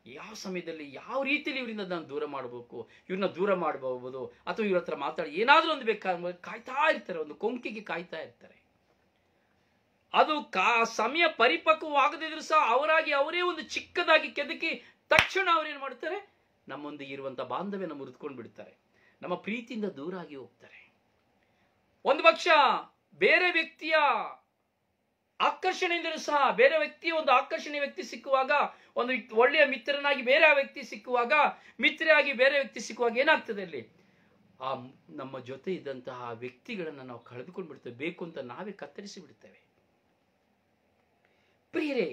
ಯಾವ ಸಮಯದಲ್ಲಿ, ಯಾವ ರೀತಿಯಲ್ಲಿ ಇವರಿಂದ ನಾನು ದೂರ ಮಾಡಬೇಕು, ಇವ್ರನ್ನ ದೂರ ಮಾಡಬಹುದು, ಅಥವಾ ಇವ್ರ ಹತ್ರ ಮಾತಾಡಿ ಏನಾದರೂ ಒಂದು ಬೇಕಾದ ಕಾಯ್ತಾ ಇರ್ತಾರೆ, ಒಂದು ಕೊಂಕಿಗೆ ಕಾಯ್ತಾ ಇರ್ತಾರೆ. ಅದು ಸಮಯ ಪರಿಪಕ್ವವಾಗದಿದ್ರು ಸಹ ಅವರೇ ಒಂದು ಚಿಕ್ಕದಾಗಿ ಕೆದಕಿ ತಕ್ಷಣ ಅವ್ರೇನು ಮಾಡ್ತಾರೆ, ನಮ್ಮೊಂದಿಗೆ ಇರುವಂತ ಬಾಂಧವ್ಯನ ಮುರಿದುಕೊಂಡು ಬಿಡ್ತಾರೆ, ನಮ್ಮ ಪ್ರೀತಿಯಿಂದ ದೂರ ಆಗಿ ಹೋಗ್ತಾರೆ. ಒಂದು ಪಕ್ಷ ಬೇರೆ ವ್ಯಕ್ತಿಯ ಆಕರ್ಷಣೆಯಿಂದಲೂ ಸಹ, ಬೇರೆ ವ್ಯಕ್ತಿಯ ಒಂದು ಆಕರ್ಷಣೀಯ ವ್ಯಕ್ತಿ ಸಿಕ್ಕುವಾಗ, ಒಂದು ಒಳ್ಳೆಯ ಮಿತ್ರನಾಗಿ ಬೇರೆ ವ್ಯಕ್ತಿ ಸಿಕ್ಕುವಾಗ, ಮಿತ್ರರಾಗಿ ಬೇರೆ ವ್ಯಕ್ತಿ ಸಿಕ್ಕುವಾಗ ಏನಾಗ್ತದೆ, ಅಲ್ಲಿ ನಮ್ಮ ಜೊತೆ ಇದ್ದಂತಹ ವ್ಯಕ್ತಿಗಳನ್ನ ನಾವು ಕಳೆದುಕೊಂಡು ಬಿಡ್ತೇವೆ, ಬೇಕು ಅಂತ ನಾವೇ ಕತ್ತರಿಸಿ ಬಿಡ್ತೇವೆ. ಪ್ರಿಯರೇ,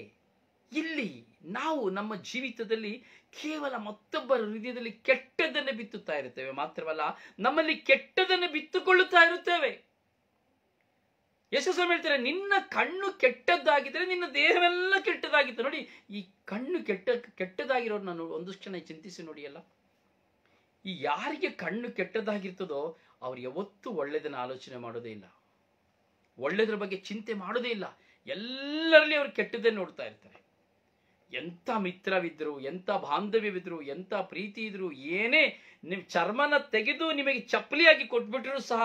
ಇಲ್ಲಿ ನಾವು ನಮ್ಮ ಜೀವಿತದಲ್ಲಿ ಕೇವಲ ಮತ್ತೊಬ್ಬರ ಹೃದಯದಲ್ಲಿ ಕೆಟ್ಟದನ್ನೇ ಬಿತ್ತುತ್ತಾ ಇರುತ್ತೇವೆ, ಮಾತ್ರವಲ್ಲ ನಮ್ಮಲ್ಲಿ ಕೆಟ್ಟದನ್ನು ಬಿತ್ತುಕೊಳ್ಳುತ್ತಾ ಇರುತ್ತೇವೆ. ಯೇಸು ಹೇಳ್ತಾರೆ, ನಿನ್ನ ಕಣ್ಣು ಕೆಟ್ಟದ್ದಾಗಿದ್ದರೆ ನಿನ್ನ ದೇಹವೆಲ್ಲ ಕೆಟ್ಟದಾಗಿತ್ತು. ನೋಡಿ, ಈ ಕಣ್ಣು ಕೆಟ್ಟದಾಗಿರೋರು ನಾನು ಒಂದಷ್ಟು ಜನ ಚಿಂತಿಸಿ ನೋಡಿ. ಅಲ್ಲ, ಈ ಯಾರಿಗೆ ಕಣ್ಣು ಕೆಟ್ಟದಾಗಿರ್ತದೋ ಅವ್ರು ಯಾವತ್ತೂ ಒಳ್ಳೆಯದನ್ನ ಆಲೋಚನೆ ಮಾಡೋದೇ ಇಲ್ಲ, ಒಳ್ಳೆಯದ್ರ ಬಗ್ಗೆ ಚಿಂತೆ ಮಾಡೋದೇ ಇಲ್ಲ. ಎಲ್ಲರಲ್ಲಿ ಅವರು ಕೆಟ್ಟದ್ದೇ ನೋಡ್ತಾ ಇರ್ತಾರೆ. ಎಂಥ ಮಿತ್ರವಿದ್ರು, ಎಂಥ ಬಾಂಧವ್ಯವಿದ್ರು, ಎಂಥ ಪ್ರೀತಿ ಇದ್ರು, ಏನೇ ನೀವು ಚರ್ಮನ ತೆಗೆದು ನಿಮಗೆ ಚಪ್ಪಲಿಯಾಗಿ ಕೊಟ್ಬಿಟ್ರು ಸಹ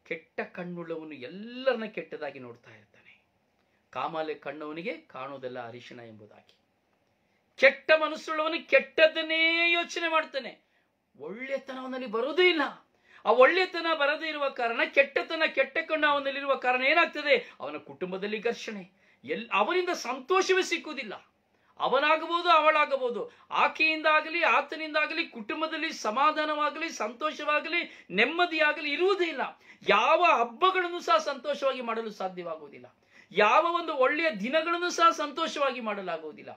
ಕೆಟ್ಟ ಕಣ್ಣುಳ್ಳವನು ಎಲ್ಲರನ್ನ ಕೆಟ್ಟದಾಗಿ ನೋಡ್ತಾ ಇರ್ತಾನೆ. ಕಾಮಾಲೆ ಕಣ್ಣವನಿಗೆ ಕಾಣುವುದೆಲ್ಲ ಅರಿಶಿಣ ಎಂಬುದಾಗಿ. ಕೆಟ್ಟ ಮನಸ್ಸುಳ್ಳವನು ಕೆಟ್ಟದನ್ನೇ ಯೋಚನೆ ಮಾಡ್ತಾನೆ, ಒಳ್ಳೆತನ ಅವನಲ್ಲಿ ಬರೋದೇ ಇಲ್ಲ. ಆ ಒಳ್ಳೆತನ ಬರದೇ ಇರುವ ಕಾರಣ, ಕೆಟ್ಟ ಕಣ್ಣು ಅವನಲ್ಲಿರುವ ಕಾರಣ ಏನಾಗ್ತದೆ, ಅವನ ಕುಟುಂಬದಲ್ಲಿ ಘರ್ಷಣೆ, ಅವನಿಂದ ಸಂತೋಷವೇ ಸಿಕ್ಕುವುದಿಲ್ಲ. ಅವನಾಗಬಹುದು, ಅವಳಾಗಬಹುದು, ಆಕೆಯಿಂದಾಗಲಿ ಆತನಿಂದಾಗಲಿ ಕುಟುಂಬದಲ್ಲಿ ಸಮಾಧಾನವಾಗಲಿ, ಸಂತೋಷವಾಗಲಿ, ನೆಮ್ಮದಿಯಾಗಲಿ ಇರುವುದೇ ಇಲ್ಲ. ಯಾವ ಹಬ್ಬಗಳನ್ನು ಸಹ ಸಂತೋಷವಾಗಿ ಮಾಡಲು ಸಾಧ್ಯವಾಗುವುದಿಲ್ಲ, ಯಾವ ಒಂದು ಒಳ್ಳೆಯ ದಿನಗಳನ್ನು ಸಹ ಸಂತೋಷವಾಗಿ ಮಾಡಲಾಗುವುದಿಲ್ಲ.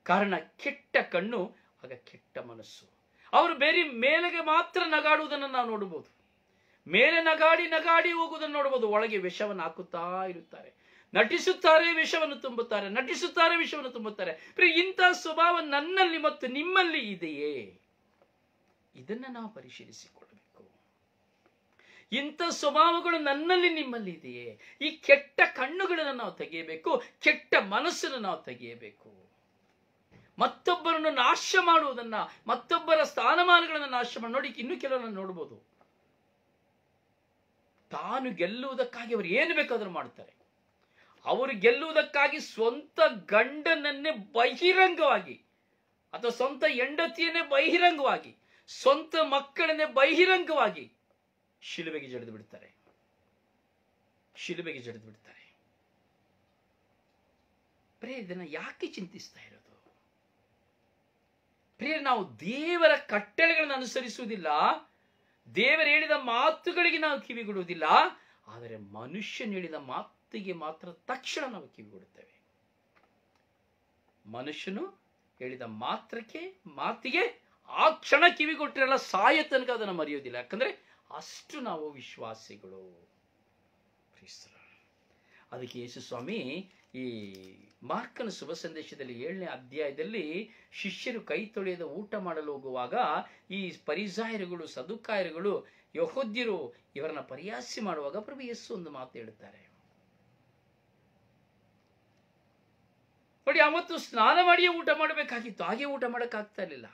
ಕಾರಣ ಕೆಟ್ಟ ಕಣ್ಣು, ಆಗ ಕೆಟ್ಟ ಮನಸ್ಸು. ಅವರು ಬೇರೆ ಮೇಲೆಗೆ ಮಾತ್ರ ನಗಾಡುವುದನ್ನು ನಾವು ನೋಡಬಹುದು, ಮೇಲೆ ನಗಾಡಿ ಹೋಗುವುದನ್ನು ನೋಡಬಹುದು. ಒಳಗೆ ವಿಷವನ್ನು ಹಾಕುತ್ತಾ ಇರುತ್ತಾರೆ, ನಟಿಸುತ್ತಾರೆ, ವಿಷವನ್ನು ತುಂಬುತ್ತಾರೆ. ಇಂಥ ಸ್ವಭಾವ ನನ್ನಲ್ಲಿ ಮತ್ತು ನಿಮ್ಮಲ್ಲಿ ಇದೆಯೇ? ಇದನ್ನ ನಾವು ಪರಿಶೀಲಿಸಿಕೊಳ್ಳಬೇಕು. ಇಂಥ ಸ್ವಭಾವಗಳು ನನ್ನಲ್ಲಿ ನಿಮ್ಮಲ್ಲಿ ಇದೆಯೇ? ಈ ಕೆಟ್ಟ ಕಣ್ಣುಗಳನ್ನು ನಾವು ತೆಗೆಯಬೇಕು, ಕೆಟ್ಟ ಮನಸ್ಸನ್ನು ನಾವು ತೆಗೆಯಬೇಕು. ಮತ್ತೊಬ್ಬರನ್ನು ನಾಶ ಮಾಡುವುದನ್ನ, ಮತ್ತೊಬ್ಬರ ಸ್ಥಾನಮಾನಗಳನ್ನು ನಾಶ ಮಾಡಿ. ನೋಡಿ, ಇನ್ನು ಕೆಲವರನ್ನು ನೋಡ್ಬೋದು, ತಾನು ಗೆಲ್ಲುವುದಕ್ಕಾಗಿ ಅವರು ಏನು ಬೇಕಾದರೂ ಮಾಡ್ತಾರೆ. ಅವರು ಗೆಲ್ಲುವುದಕ್ಕಾಗಿ ಸ್ವಂತ ಗಂಡನನ್ನೇ ಬಹಿರಂಗವಾಗಿ, ಅಥವಾ ಸ್ವಂತ ಹೆಂಡತಿಯನ್ನೇ ಬಹಿರಂಗವಾಗಿ, ಸ್ವಂತ ಮಕ್ಕಳನ್ನೇ ಬಹಿರಂಗವಾಗಿ ಶಿಲುಬೆಗೆ ಜಡಿದು ಬಿಡ್ತಾರೆ. ಇದನ್ನ ಯಾಕೆ ಚಿಂತಿಸ್ತಾ ಇರೋದು? ಪ್ರಿಯ, ನಾವು ದೇವರ ಕಟ್ಟಳೆಗಳನ್ನು ಅನುಸರಿಸುವುದಿಲ್ಲ, ದೇವರು ಹೇಳಿದ ಮಾತುಗಳಿಗೆ ನಾವು ಕಿವಿಗೊಡುವುದಿಲ್ಲ, ಆದರೆ ಮನುಷ್ಯನು ಹೇಳಿದ ಮಾತಿಗೆ ಮಾತ್ರ ತಕ್ಷಣ ನಾವು ಕಿವಿಗೊಡುತ್ತೇವೆ. ಮನುಷ್ಯನು ಹೇಳಿದ ಮಾತಿಗೆ ಆ ಕ್ಷಣ ಕಿವಿಗೊಟ್ಟರೆಲ್ಲ ಸಾಯ ತನಕ ಅದನ್ನು ಮರೆಯೋದಿಲ್ಲ. ಯಾಕಂದ್ರೆ ಅಷ್ಟು ನಾವು ವಿಶ್ವಾಸಿಗಳು. ಅದಕ್ಕೆ ಯೇಸು ಸ್ವಾಮಿ ಈ ಮಾರ್ಕನ ಶುಭ ಸಂದೇಶದಲ್ಲಿ 7ನೇ ಅಧ್ಯಾಯದಲ್ಲಿ ಶಿಷ್ಯರು ಕೈ ತೊಳೆಯದ ಊಟ ಮಾಡಲು ಹೋಗುವಾಗ ಈ ಫರಿಸಾಯರುಗಳು, ಸದುಕಾಯರುಗಳು, ಯಹೂದ್ಯರು ಇವರನ್ನ ಪರಿಹಾಸ್ಯ ಮಾಡುವಾಗ ಪ್ರಭು ಯೇಸು ಒಂದು ಮಾತು ಹೇಳುತ್ತಾರೆ ನೋಡಿ. ಅವತ್ತು ಸ್ನಾನ ಮಾಡಿಯೇ ಊಟ ಮಾಡಬೇಕಾಗಿತ್ತು, ಹಾಗೆ ಊಟ ಮಾಡಕ್ಕಾಗ್ತಾ ಇರಲಿಲ್ಲ.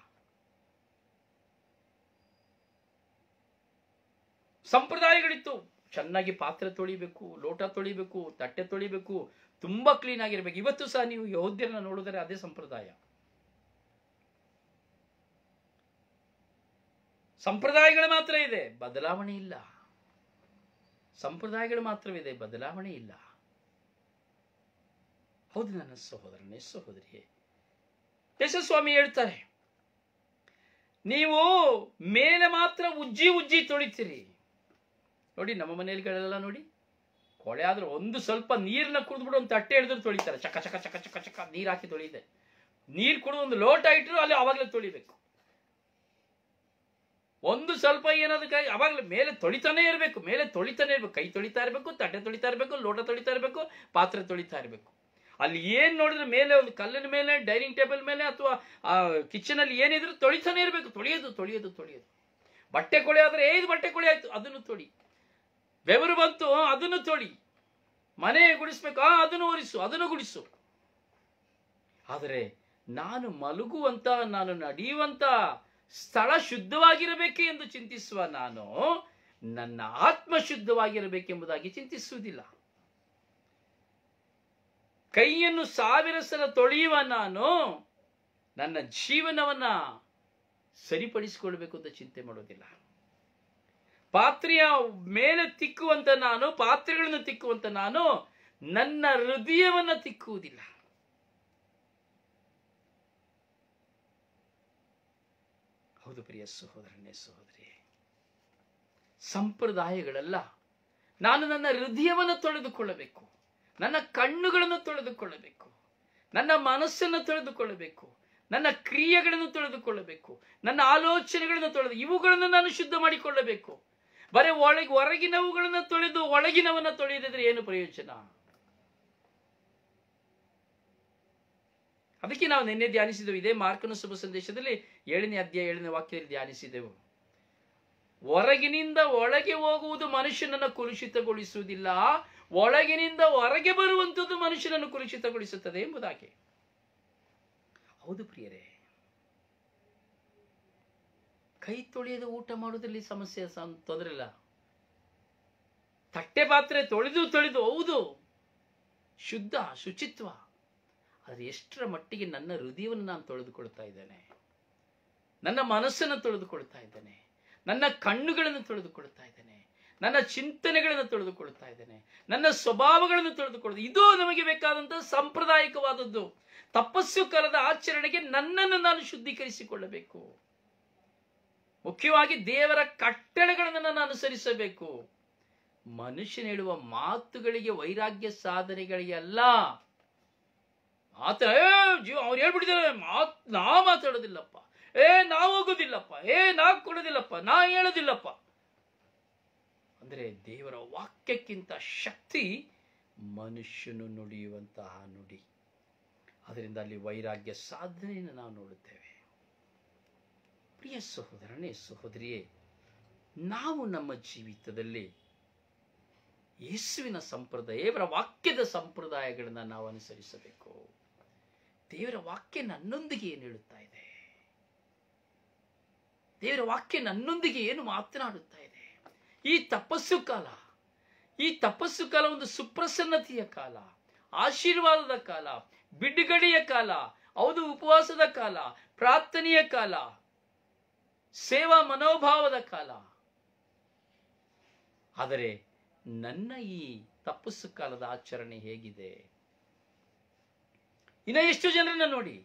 ಸಂಪ್ರದಾಯಗಳಿತ್ತು. ಚೆನ್ನಾಗಿ ಪಾತ್ರೆ ತೊಳಿಬೇಕು, ಲೋಟ ತೊಳಿಬೇಕು, ತಟ್ಟೆ ತೊಳಿಬೇಕು, ತುಂಬಾ ಕ್ಲೀನ್ ಆಗಿರ್ಬೇಕು. ಇವತ್ತು ಸಹ ನೀವು ಯಹೂದ್ಯರನ್ನ ನೋಡಿದರೆ ಅದೇ ಸಂಪ್ರದಾಯ. ಸಂಪ್ರದಾಯಗಳು ಮಾತ್ರ ಇದೆ, ಬದಲಾವಣೆ ಇಲ್ಲ. ಸಂಪ್ರದಾಯಗಳು ಮಾತ್ರವಿದೆ, ಬದಲಾವಣೆ ಇಲ್ಲ. ಹೌದು ನನ್ನ ಸಹೋದರನೇ, ಸಹೋದರಿಯೇ, ಯೇಸುಸ್ವಾಮಿ ಹೇಳ್ತಾರೆ, ನೀವು ಮೇಲೆ ಮಾತ್ರ ಉಜ್ಜಿ ತೊಳಿತೀರಿ. ನೋಡಿ, ನಮ್ಮ ಮನೆಯಲ್ಲಿಗಳೆಲ್ಲ ನೋಡಿ, ಕೊಳೆ ಆದ್ರೆ ಒಂದು ಸ್ವಲ್ಪ ನೀರನ್ನ ಕುಡಿದ್ಬಿಟ್ಟು ಒಂದು ತಟ್ಟೆ ಹಿಡಿದ್ರು ತೊಳಿತಾರೆ. ಚಕ ಚಕ ಚಕ ಚಕ ಚಕ ನೀರು ಹಾಕಿ ತೊಳಿದೆ. ನೀರು ಕುಡಿದು ಒಂದು ಲೋಟ ಇಟ್ಟರು ಅಲ್ಲಿ ಅವಾಗಲೇ ತೊಳಿಬೇಕು. ಒಂದು ಸ್ವಲ್ಪ ಏನಾದ್ರು ಅವಾಗಲೇ ಮೇಲೆ ತೊಳಿತಾನೆ ಇರಬೇಕು, ಮೇಲೆ ತೊಳಿತಾನೆ ಇರ್ಬೇಕು. ಕೈ ತೊಳಿತಾ ಇರಬೇಕು, ತಟ್ಟೆ ತೊಳಿತಾ ಇರಬೇಕು, ಲೋಟ ತೊಳಿತಾ ಇರಬೇಕು, ಪಾತ್ರೆ ತೊಳಿತಾ ಇರಬೇಕು. ಅಲ್ಲಿ ಏನ್ ನೋಡಿದ್ರೆ ಮೇಲೆ ಒಂದು ಕಲ್ಲಿನ ಮೇಲೆ, ಡೈನಿಂಗ್ ಟೇಬಲ್ ಮೇಲೆ ಅಥವಾ ಕಿಚನ್ ಅಲ್ಲಿ ಏನಿದ್ರು ತೊಳಿತಾನೆ ಇರಬೇಕು. ತೊಳೆಯೋದು. ಬಟ್ಟೆ ಕೊಳೆ ಆದ್ರೆ ಇದು ಬಟ್ಟೆ ಕೊಳೆ ಆಯ್ತು, ಅದನ್ನು ತೊಳಿ. ಬೆವರು ಬಂತು, ಅದನ್ನು ತೊಳಿ. ಮನೆ ಗುಡಿಸ್ಬೇಕು, ಅದನ್ನು ಒರೆಸು, ಅದನ್ನು ಗುಡಿಸು. ಆದರೆ ನಾನು ಮಲಗುವಂತ, ನಾನು ನಡೆಯುವಂತ ಸ್ಥಳ ಶುದ್ಧವಾಗಿರಬೇಕು ಎಂದು ಚಿಂತಿಸುವ ನಾನು ನನ್ನ ಆತ್ಮ ಶುದ್ಧವಾಗಿರಬೇಕೆಂಬುದಾಗಿ ಚಿಂತಿಸುವುದಿಲ್ಲ. ಕೈಯನ್ನು 1000 ಸಲ ತೊಳೆಯುವ ನಾನು ನನ್ನ ಜೀವನವನ್ನ ಸರಿಪಡಿಸಿಕೊಳ್ಬೇಕು ಅಂತ ಚಿಂತೆ ಮಾಡೋದಿಲ್ಲ. ಪಾತ್ರೆಯ ಮೇಲೆ ತಿಕ್ಕುವಂತ ನಾನು, ಪಾತ್ರೆಗಳನ್ನು ತಿಕ್ಕುವಂತ ನಾನು ನನ್ನ ಹೃದಯವನ್ನ ತಿಕ್ಕುವುದಿಲ್ಲ. ಹೌದು ಪ್ರಿಯ ಸಹೋದರನೇ, ಸಹೋದರಿ, ಸಂಪ್ರದಾಯಗಳಲ್ಲ. ನಾನು ನನ್ನ ಹೃದಯವನ್ನು ತೊಳೆದುಕೊಳ್ಳಬೇಕು, ನನ್ನ ಕಣ್ಣುಗಳನ್ನು ತೊಳೆದುಕೊಳ್ಳಬೇಕು, ನನ್ನ ಮನಸ್ಸನ್ನು ತೊಳೆದುಕೊಳ್ಳಬೇಕು, ನನ್ನ ಕ್ರಿಯೆಗಳನ್ನು ತೊಳೆದುಕೊಳ್ಳಬೇಕು, ನನ್ನ ಆಲೋಚನೆಗಳನ್ನು ಇವುಗಳನ್ನು ನಾನು ಶುದ್ಧ ಮಾಡಿಕೊಳ್ಳಬೇಕು. ಬರೀ ಹೊರಗಿನವುಗಳನ್ನು ತೊಳೆದು ಒಳಗಿನವನ್ನ ತೊಳೆಯದಿದ್ರೆ ಏನು ಪ್ರಯೋಜನ? ಅದಕ್ಕೆ ನಾವು ನಿನ್ನೆ ಧ್ಯಾನಿಸಿದೆವು. ಇದೇ ಮಾರ್ಕನ ಶುಭ ಸಂದೇಶದಲ್ಲಿ 7ನೇ ಅಧ್ಯಾಯ 7ನೇ ವಾಕ್ಯದಲ್ಲಿ ಧ್ಯಾನಿಸಿದೆವು. ಹೊರಗಿನಿಂದ ಒಳಗೆ ಹೋಗುವುದು ಮನುಷ್ಯನನ್ನು ಕಲುಷಿತಗೊಳಿಸುವುದಿಲ್ಲ, ಒಳಗಿನಿಂದ ಹೊರಗೆ ಬರುವಂಥದ್ದು ಮನುಷ್ಯನನ್ನು ಕಲುಷಿತಗೊಳಿಸುತ್ತದೆ ಎಂಬುದಾಗಿ. ಹೌದು ಪ್ರಿಯರೇ, ಕೈ ತೊಳೆಯದ ಊಟ ಮಾಡುವುದರಲ್ಲಿ ಸಮಸ್ಯೆ ತೊಂದರೆ ಇಲ್ಲ. ತಟ್ಟೆ ಪಾತ್ರೆ ತೊಳೆದು ಹೌದು ಶುದ್ಧ ಶುಚಿತ್ವ. ಆದರೆ ಎಷ್ಟರ ಮಟ್ಟಿಗೆ ನನ್ನ ಹೃದಯವನ್ನು ನಾನು ತೊಳೆದುಕೊಳ್ತಾ ಇದ್ದೇನೆ, ನನ್ನ ಮನಸ್ಸನ್ನು ತೊಳೆದುಕೊಳ್ತಾ ಇದ್ದೇನೆ, ನನ್ನ ಕಣ್ಣುಗಳನ್ನು ತೊಳೆದುಕೊಳ್ತಾ ಇದ್ದೇನೆ, ನನ್ನ ಚಿಂತನೆಗಳನ್ನು ತೊಳೆದುಕೊಳ್ತಾ ಇದ್ದೇನೆ, ನನ್ನ ಸ್ವಭಾವಗಳನ್ನು ತೊಳೆದುಕೊಳ್ಳುವುದು. ಇದು ನಮಗೆ ಬೇಕಾದಂತಹ ಸಾಂಪ್ರದಾಯಿಕವಾದದ್ದು. ತಪಸ್ಸು ಕಾಲದ ಆಚರಣೆಗೆ ನನ್ನನ್ನು ನಾನು ಶುದ್ಧೀಕರಿಸಿಕೊಳ್ಳಬೇಕು. ಮುಖ್ಯವಾಗಿ ದೇವರ ಕಟ್ಟಳೆಗಳನ್ನು ನಾನು ಅನುಸರಿಸಬೇಕು. ಮನುಷ್ಯನ ಹೇಳುವ ಮಾತುಗಳಿಗೆ, ವೈರಾಗ್ಯ ಸಾಧನೆಗಳಿಗೆ ಅಲ್ಲ. ಅವ್ರು ಹೇಳ್ಬಿಟ್ಟಿದ್ದಾರೆ, ನಾ ಮಾತಾಡೋದಿಲ್ಲಪ್ಪ, ನಾ ಹೋಗೋದಿಲ್ಲಪ್ಪ, ನಾ ಕೊಡೋದಿಲ್ಲಪ್ಪ, ನಾ ಹೇಳೋದಿಲ್ಲಪ್ಪ ಅಂದ್ರೆ ದೇವರ ವಾಕ್ಯಕ್ಕಿಂತ ಶಕ್ತಿ ಮನುಷ್ಯನು ನುಡಿಯುವಂತಹ ನುಡಿ. ಅದರಿಂದ ಅಲ್ಲಿ ವೈರಾಗ್ಯ ಸಾಧನೆಯನ್ನು ನಾವು ನೋಡುತ್ತೇವೆ. ಪ್ರಿಯ ಸಹೋದರನೇ, ಸಹೋದರಿಯೇ, ನಾವು ನಮ್ಮ ಜೀವಿತದಲ್ಲಿ ಯೇಸುವಿನ ಸಂಪ್ರದಾಯ, ದೇವರ ವಾಕ್ಯದ ಸಂಪ್ರದಾಯಗಳನ್ನು ನಾವು ಅನುಸರಿಸಬೇಕು. ದೇವರ ವಾಕ್ಯ ನನ್ನೊಂದಿಗೆ ಏನು ಹೇಳುತ್ತಾ ಇದೆ? ದೇವರ ವಾಕ್ಯ ನನ್ನೊಂದಿಗೆ ಏನು ಮಾತನಾಡುತ್ತಾ ಇದೆ? ಈ ತಪಸ್ಸು ಕಾಲ ಒಂದು ಸುಪ್ರಸನ್ನತೆಯ ಕಾಲ, ಆಶೀರ್ವಾದದ ಕಾಲ, ಬಿಡುಗಡೆಯ ಕಾಲ, ಹೌದು ಉಪವಾಸದ ಕಾಲ, ಪ್ರಾರ್ಥನೆಯ ಕಾಲ, ಸೇವಾ ಮನೋಭಾವದ ಕಾಲ. ಆದರೆ ನನ್ನ ಈ ತಪಸ್ಸು ಕಾಲದ ಆಚರಣೆ ಹೇಗಿದೆ? ಇನ್ನ ಎಷ್ಟು ಜನರನ್ನ ನೋಡಿ,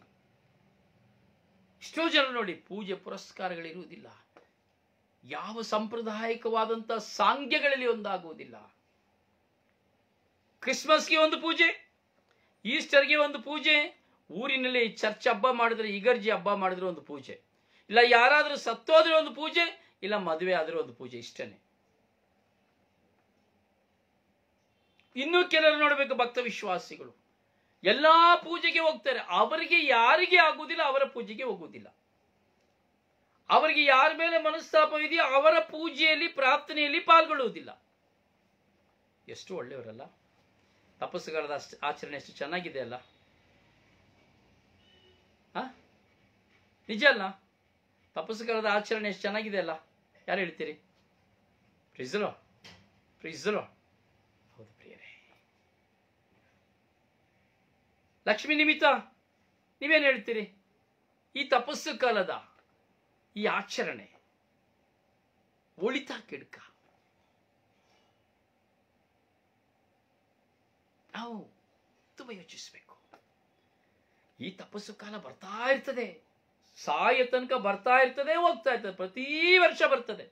ಎಷ್ಟೋ ಜನ ನೋಡಿ ಪೂಜೆ ಪುರಸ್ಕಾರಗಳಿರುವುದಿಲ್ಲ, ಯಾವ ಸಾಂಪ್ರದಾಯಿಕವಾದಂಥ ಸಾಂಗ್ಯಗಳಲ್ಲಿ ಒಂದಾಗುವುದಿಲ್ಲ. ಕ್ರಿಸ್ಮಸ್ಗೆ ಒಂದು ಪೂಜೆ, ಈಸ್ಟರ್ಗೆ ಒಂದು ಪೂಜೆ, ಊರಿನಲ್ಲಿ ಚರ್ಚ್ ಹಬ್ಬ ಮಾಡಿದ್ರೆ, ಇಗರ್ಜಿ ಹಬ್ಬ ಮಾಡಿದ್ರೆ ಒಂದು ಪೂಜೆ, ಇಲ್ಲ ಯಾರಾದರೂ ಸತ್ತೋದ್ರೆ ಒಂದು ಪೂಜೆ, ಇಲ್ಲ ಮದುವೆ ಆದ್ರೆ ಒಂದು ಪೂಜೆ, ಇಷ್ಟನೇ. ಇನ್ನೂ ಕೆಲವರು ನೋಡಬೇಕು, ಭಕ್ತ ವಿಶ್ವಾಸಿಗಳು ಎಲ್ಲಾ ಪೂಜೆಗೆ ಹೋಗ್ತಾರೆ, ಅವರಿಗೆ ಯಾರಿಗೆ ಆಗುವುದಿಲ್ಲ ಅವರ ಪೂಜೆಗೆ ಹೋಗುವುದಿಲ್ಲ. ಅವರಿಗೆ ಯಾರ ಮೇಲೆ ಮನಸ್ತಾಪವಿದೆಯೋ ಅವರ ಪೂಜೆಯಲ್ಲಿ ಪ್ರಾರ್ಥನೆಯಲ್ಲಿ ಪಾಲ್ಗೊಳ್ಳುವುದಿಲ್ಲ. ಎಷ್ಟು ಒಳ್ಳೆಯವರಲ್ಲ. ತಪಸ್ಸುಗಾರದ ಆಚರಣೆ ಎಷ್ಟು ಚೆನ್ನಾಗಿದೆ ಅಲ್ಲ, ನಿಜ ಅಲ್ಲ? ತಪಸ್ಸುಗಾರದ ಆಚರಣೆ ಎಷ್ಟು ಚೆನ್ನಾಗಿದೆ ಅಲ್ಲ? ಯಾರು ಹೇಳ್ತೀರಿ? ಪ್ರೀಸರೋ ಪ್ರೀಸರೋ. ಹೌದು ಪ್ರಿಯರೇ. ಲಕ್ಷ್ಮೀ ನಿಮಿತ್ತ ನೀವೇನು ಹೇಳ್ತೀರಿ? ಈ ತಪಸ್ಸು ಕಾಲದ ಈ ಆಚರಣೆ ಒಳಿತ ಕೆಡುಕ ನಾವು ತುಂಬ ಯೋಚಿಸಬೇಕು. ಈ ತಪಸ್ಸು ಕಾಲ ಬರ್ತಾ ಇರ್ತದೆ, ಸಾಯ ತನಕ ಬರ್ತಾ ಇರ್ತದೆ, ಹೋಗ್ತಾ ಇರ್ತದೆ, ಪ್ರತಿ ವರ್ಷ ಬರ್ತದೆ.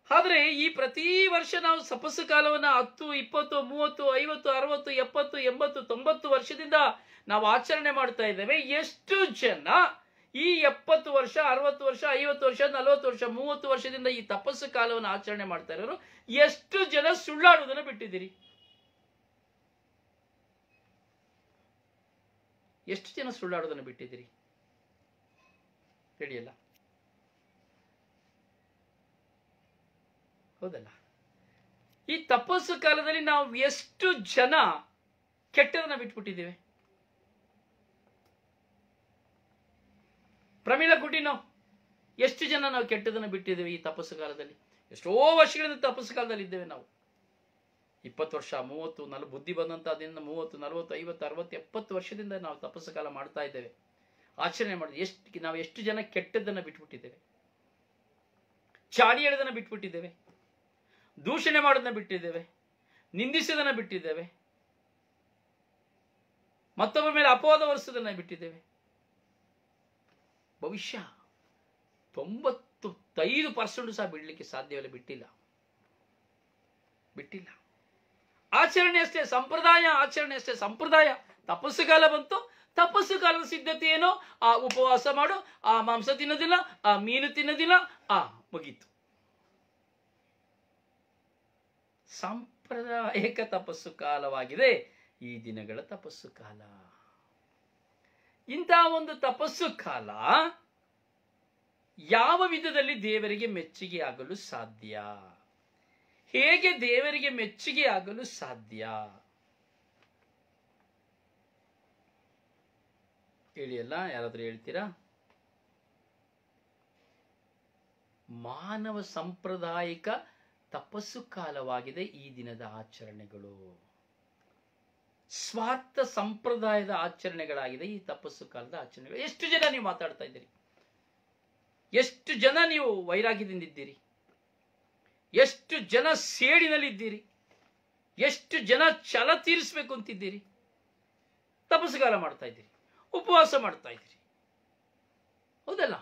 ಆದ್ರೆ ಈ ಪ್ರತಿ ವರ್ಷ ನಾವು ತಪಸ್ಸು ಕಾಲವನ್ನ 10, 20, 30, 50, 60, 70, 80, 90 ವರ್ಷದಿಂದ ನಾವು ಆಚರಣೆ ಮಾಡ್ತಾ ಇದ್ದೇವೆ. ಎಷ್ಟು ಜನ ಈ 70 ವರ್ಷ, 60 ವರ್ಷ, 50 ವರ್ಷ, 40 ವರ್ಷ, 30 ವರ್ಷದಿಂದ ಈ ತಪಸ್ಸು ಕಾಲವನ್ನು ಆಚರಣೆ ಮಾಡ್ತಾ ಇರೋರು ಎಷ್ಟು ಜನ ಸುಳ್ಳಾಡುವುದನ್ನು ಬಿಟ್ಟಿದ್ದೀರಿ? ಎಷ್ಟು ಜನ ಸುಳ್ಳಾಡುವುದನ್ನು ಬಿಟ್ಟಿದ್ದೀರಿ? ಹೇಳಿಯಲ್ಲ, ಹೌದಲ್ಲ? ಈ ತಪಸ್ಸು ಕಾಲದಲ್ಲಿ ನಾವು ಎಷ್ಟು ಜನ ಕೆಟ್ಟದನ್ನ ಬಿಟ್ಬಿಟ್ಟಿದ್ದೇವೆ? ಪ್ರಮೀಳ ಕುಟಿನೋ, ಎಷ್ಟು ಜನ ನಾವು ಕೆಟ್ಟದನ್ನು ಬಿಟ್ಟಿದ್ದೇವೆ ಈ ತಪಸ್ಸು ಕಾಲದಲ್ಲಿ? ಎಷ್ಟೋ ವರ್ಷಗಳಿಂದ ತಪಸ್ಸು ಕಾಲದಲ್ಲಿ ಇದ್ದೇವೆ ನಾವು. 20 ವರ್ಷ, 30, 40 ಬುದ್ಧಿ ಬಂದಂತದಿಂದ 30, 40, 50, 60, 70 ವರ್ಷದಿಂದ ನಾವು ತಪಸ್ಸು ಕಾಲ ಮಾಡ್ತಾ ಇದ್ದೇವೆ, ಆಚರಣೆ ಮಾಡಿದ್ವಿ. ನಾವು ಎಷ್ಟು ಜನ ಕೆಟ್ಟದ್ದನ್ನು ಬಿಟ್ಬಿಟ್ಟಿದ್ದೇವೆ? ಚಾಡಿ ಹೇಳೋದನ್ನ ಬಿಟ್ಬಿಟ್ಟಿದ್ದೇವೆ, ದೂಷಣೆ ಮಾಡೋದನ್ನ ಬಿಟ್ಟಿದ್ದೇವೆ, ನಿಂದಿಸೋದನ್ನ ಬಿಟ್ಟಿದ್ದೇವೆ, ಮತ್ತೊಬ್ಬರ ಮೇಲೆ ಅಪವಾದ ಹೊರಿಸೋದನ್ನ ಬಿಟ್ಟಿದ್ದೇವೆ. ಭವಿಷ್ಯ 95% ಸಹ ಬಿಡ್ಲಿಕ್ಕೆ ಸಾಧ್ಯವಿಲ್ಲ, ಬಿಟ್ಟಿಲ್ಲ. ಆಚರಣೆ ಅಷ್ಟೇ, ಸಂಪ್ರದಾಯ ಆಚರಣೆ ಅಷ್ಟೇ, ಸಂಪ್ರದಾಯ. ತಪಸ್ಸು ಕಾಲ ಬಂತು, ತಪಸ್ಸು ಕಾಲದ ಸಿದ್ಧತೆ ಏನೋ, ಆ ಉಪವಾಸ ಮಾಡು, ಆ ಮಾಂಸ ತಿನ್ನೋದಿಲ್ಲ, ಆ ಮೀನು ತಿನ್ನೋದಿಲ್ಲ, ಮುಗೀತು. ಸಾಂಪ್ರದಾಯಿಕ ತಪಸ್ಸು ಕಾಲವಾಗಿದೆ ಈ ದಿನಗಳ ತಪಸ್ಸು ಕಾಲ. ಇಂತಹ ಒಂದು ತಪಸ್ಸು ಕಾಲ ಯಾವ ವಿಧದಲ್ಲಿ ದೇವರಿಗೆ ಮೆಚ್ಚುಗೆ ಆಗಲು ಸಾಧ್ಯ? ಹೇಗೆ ದೇವರಿಗೆ ಮೆಚ್ಚುಗೆ ಆಗಲು ಸಾಧ್ಯ? ಹೇಳಿ ಅಲ್ಲ, ಯಾರಾದ್ರೂ ಹೇಳ್ತೀರಾ? ಮಾನವ ಸಾಂಪ್ರದಾಯಿಕ ತಪಸ್ಸು ಕಾಲವಾಗಿದೆ ಈ ದಿನದ ಆಚರಣೆಗಳು. ಸ್ವಾರ್ಥ ಸಂಪ್ರದಾಯದ ಆಚರಣೆಗಳಾಗಿದೆ ಈ ತಪಸ್ಸು ಕಾಲದ ಆಚರಣೆಗಳು. ಎಷ್ಟು ಜನ ನೀವು ಮಾತಾಡ್ತಾ ಇದ್ದೀರಿ? ಎಷ್ಟು ಜನ ನೀವು ವೈರಾಗ್ಯದಿಂದಿದ್ದೀರಿ? ಎಷ್ಟು ಜನ ಸೇಡಿನಲ್ಲಿದ್ದೀರಿ? ಎಷ್ಟು ಜನ ಛಲ ತೀರಿಸಬೇಕು ಅಂತಿದ್ದೀರಿ? ತಪಸ್ಸುಗಾಲ ಮಾಡ್ತಾ ಇದ್ದೀರಿ, ಉಪವಾಸ ಮಾಡ್ತಾ ಇದ್ದೀರಿ, ಹೌದಲ್ಲ?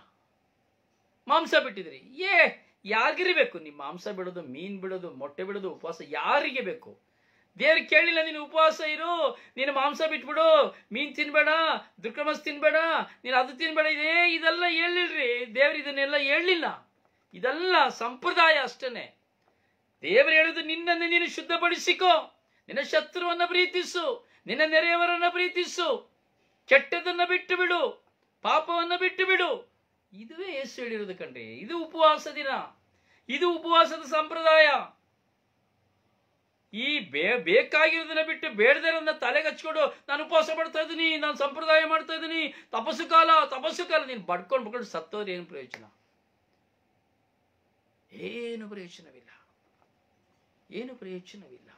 ಮಾಂಸ ಬಿಟ್ಟಿದ್ದೀರಿ. ಯಾರಿಗಿರಿ ಬೇಕು? ನಿಮ್ಮ ಮಾಂಸ ಬಿಡೋದು, ಮೀನ್ ಬಿಡೋದು, ಮೊಟ್ಟೆ ಬಿಡೋದು, ಉಪವಾಸ ಯಾರಿಗೆ ಬೇಕು? ದೇವ್ರಿಗೆ ಕೇಳಿಲ್ಲ, ನೀನು ಉಪವಾಸ ಇರು, ನೀನು ಮಾಂಸ ಬಿಟ್ಬಿಡು, ಮೀನ್ ತಿನ್ಬೇಡ, ದುರ್ಗಮಸ್ ತಿನ್ಬೇಡ, ನೀನು ಅದು ತಿನ್ಬೇಡ, ಇದೆಲ್ಲ ಹೇಳಿಲ್ರಿ. ದೇವ್ರು ಇದನ್ನೆಲ್ಲ ಹೇಳಲಿಲ್ಲ. ಇದೆಲ್ಲ ಸಂಪ್ರದಾಯ ಅಷ್ಟೇನೆ. ದೇವರು ಹೇಳುದು, ನಿನ್ನನ್ನು ನೀನು ಶುದ್ಧಪಡಿಸಿಕೋ, ನಿನ್ನ ಶತ್ರುವನ್ನ ಪ್ರೀತಿಸು, ನಿನ್ನ ನೆರೆಯವರನ್ನ ಪ್ರೀತಿಸು, ಕೆಟ್ಟದನ್ನ ಬಿಟ್ಟು ಬಿಡು, ಪಾಪವನ್ನ ಬಿಟ್ಟು ಬಿಡು. ಇದುವೇ ಯೇಸು ಹೇಳಿರೋದು ಕಣ್ರಿ. ಇದು ಉಪವಾಸ ದಿನ, ಇದು ಉಪವಾಸದ ಸಂಪ್ರದಾಯ. ಈ ಬೇಕಾಗಿರೋದನ್ನ ಬಿಟ್ಟು ಬೇಡದರನ್ನ ತಲೆಗೆ ಹಚ್ಕೊಂಡು ನಾನು ಉಪವಾಸ ಮಾಡ್ತಾ ಇದ್ದೀನಿ, ನಾನು ಸಂಪ್ರದಾಯ ಮಾಡ್ತಾ ಇದ್ದೀನಿ, ತಪಸ್ಸು ಕಾಲ ನೀನು ಬಡ್ಕೊಂಡು ಸತ್ತೋದ್ರೆ ಏನು ಪ್ರಯೋಜನ? ಏನು ಪ್ರಯೋಜನವಿಲ್ಲ, ಏನು ಪ್ರಯೋಜನವಿಲ್ಲ.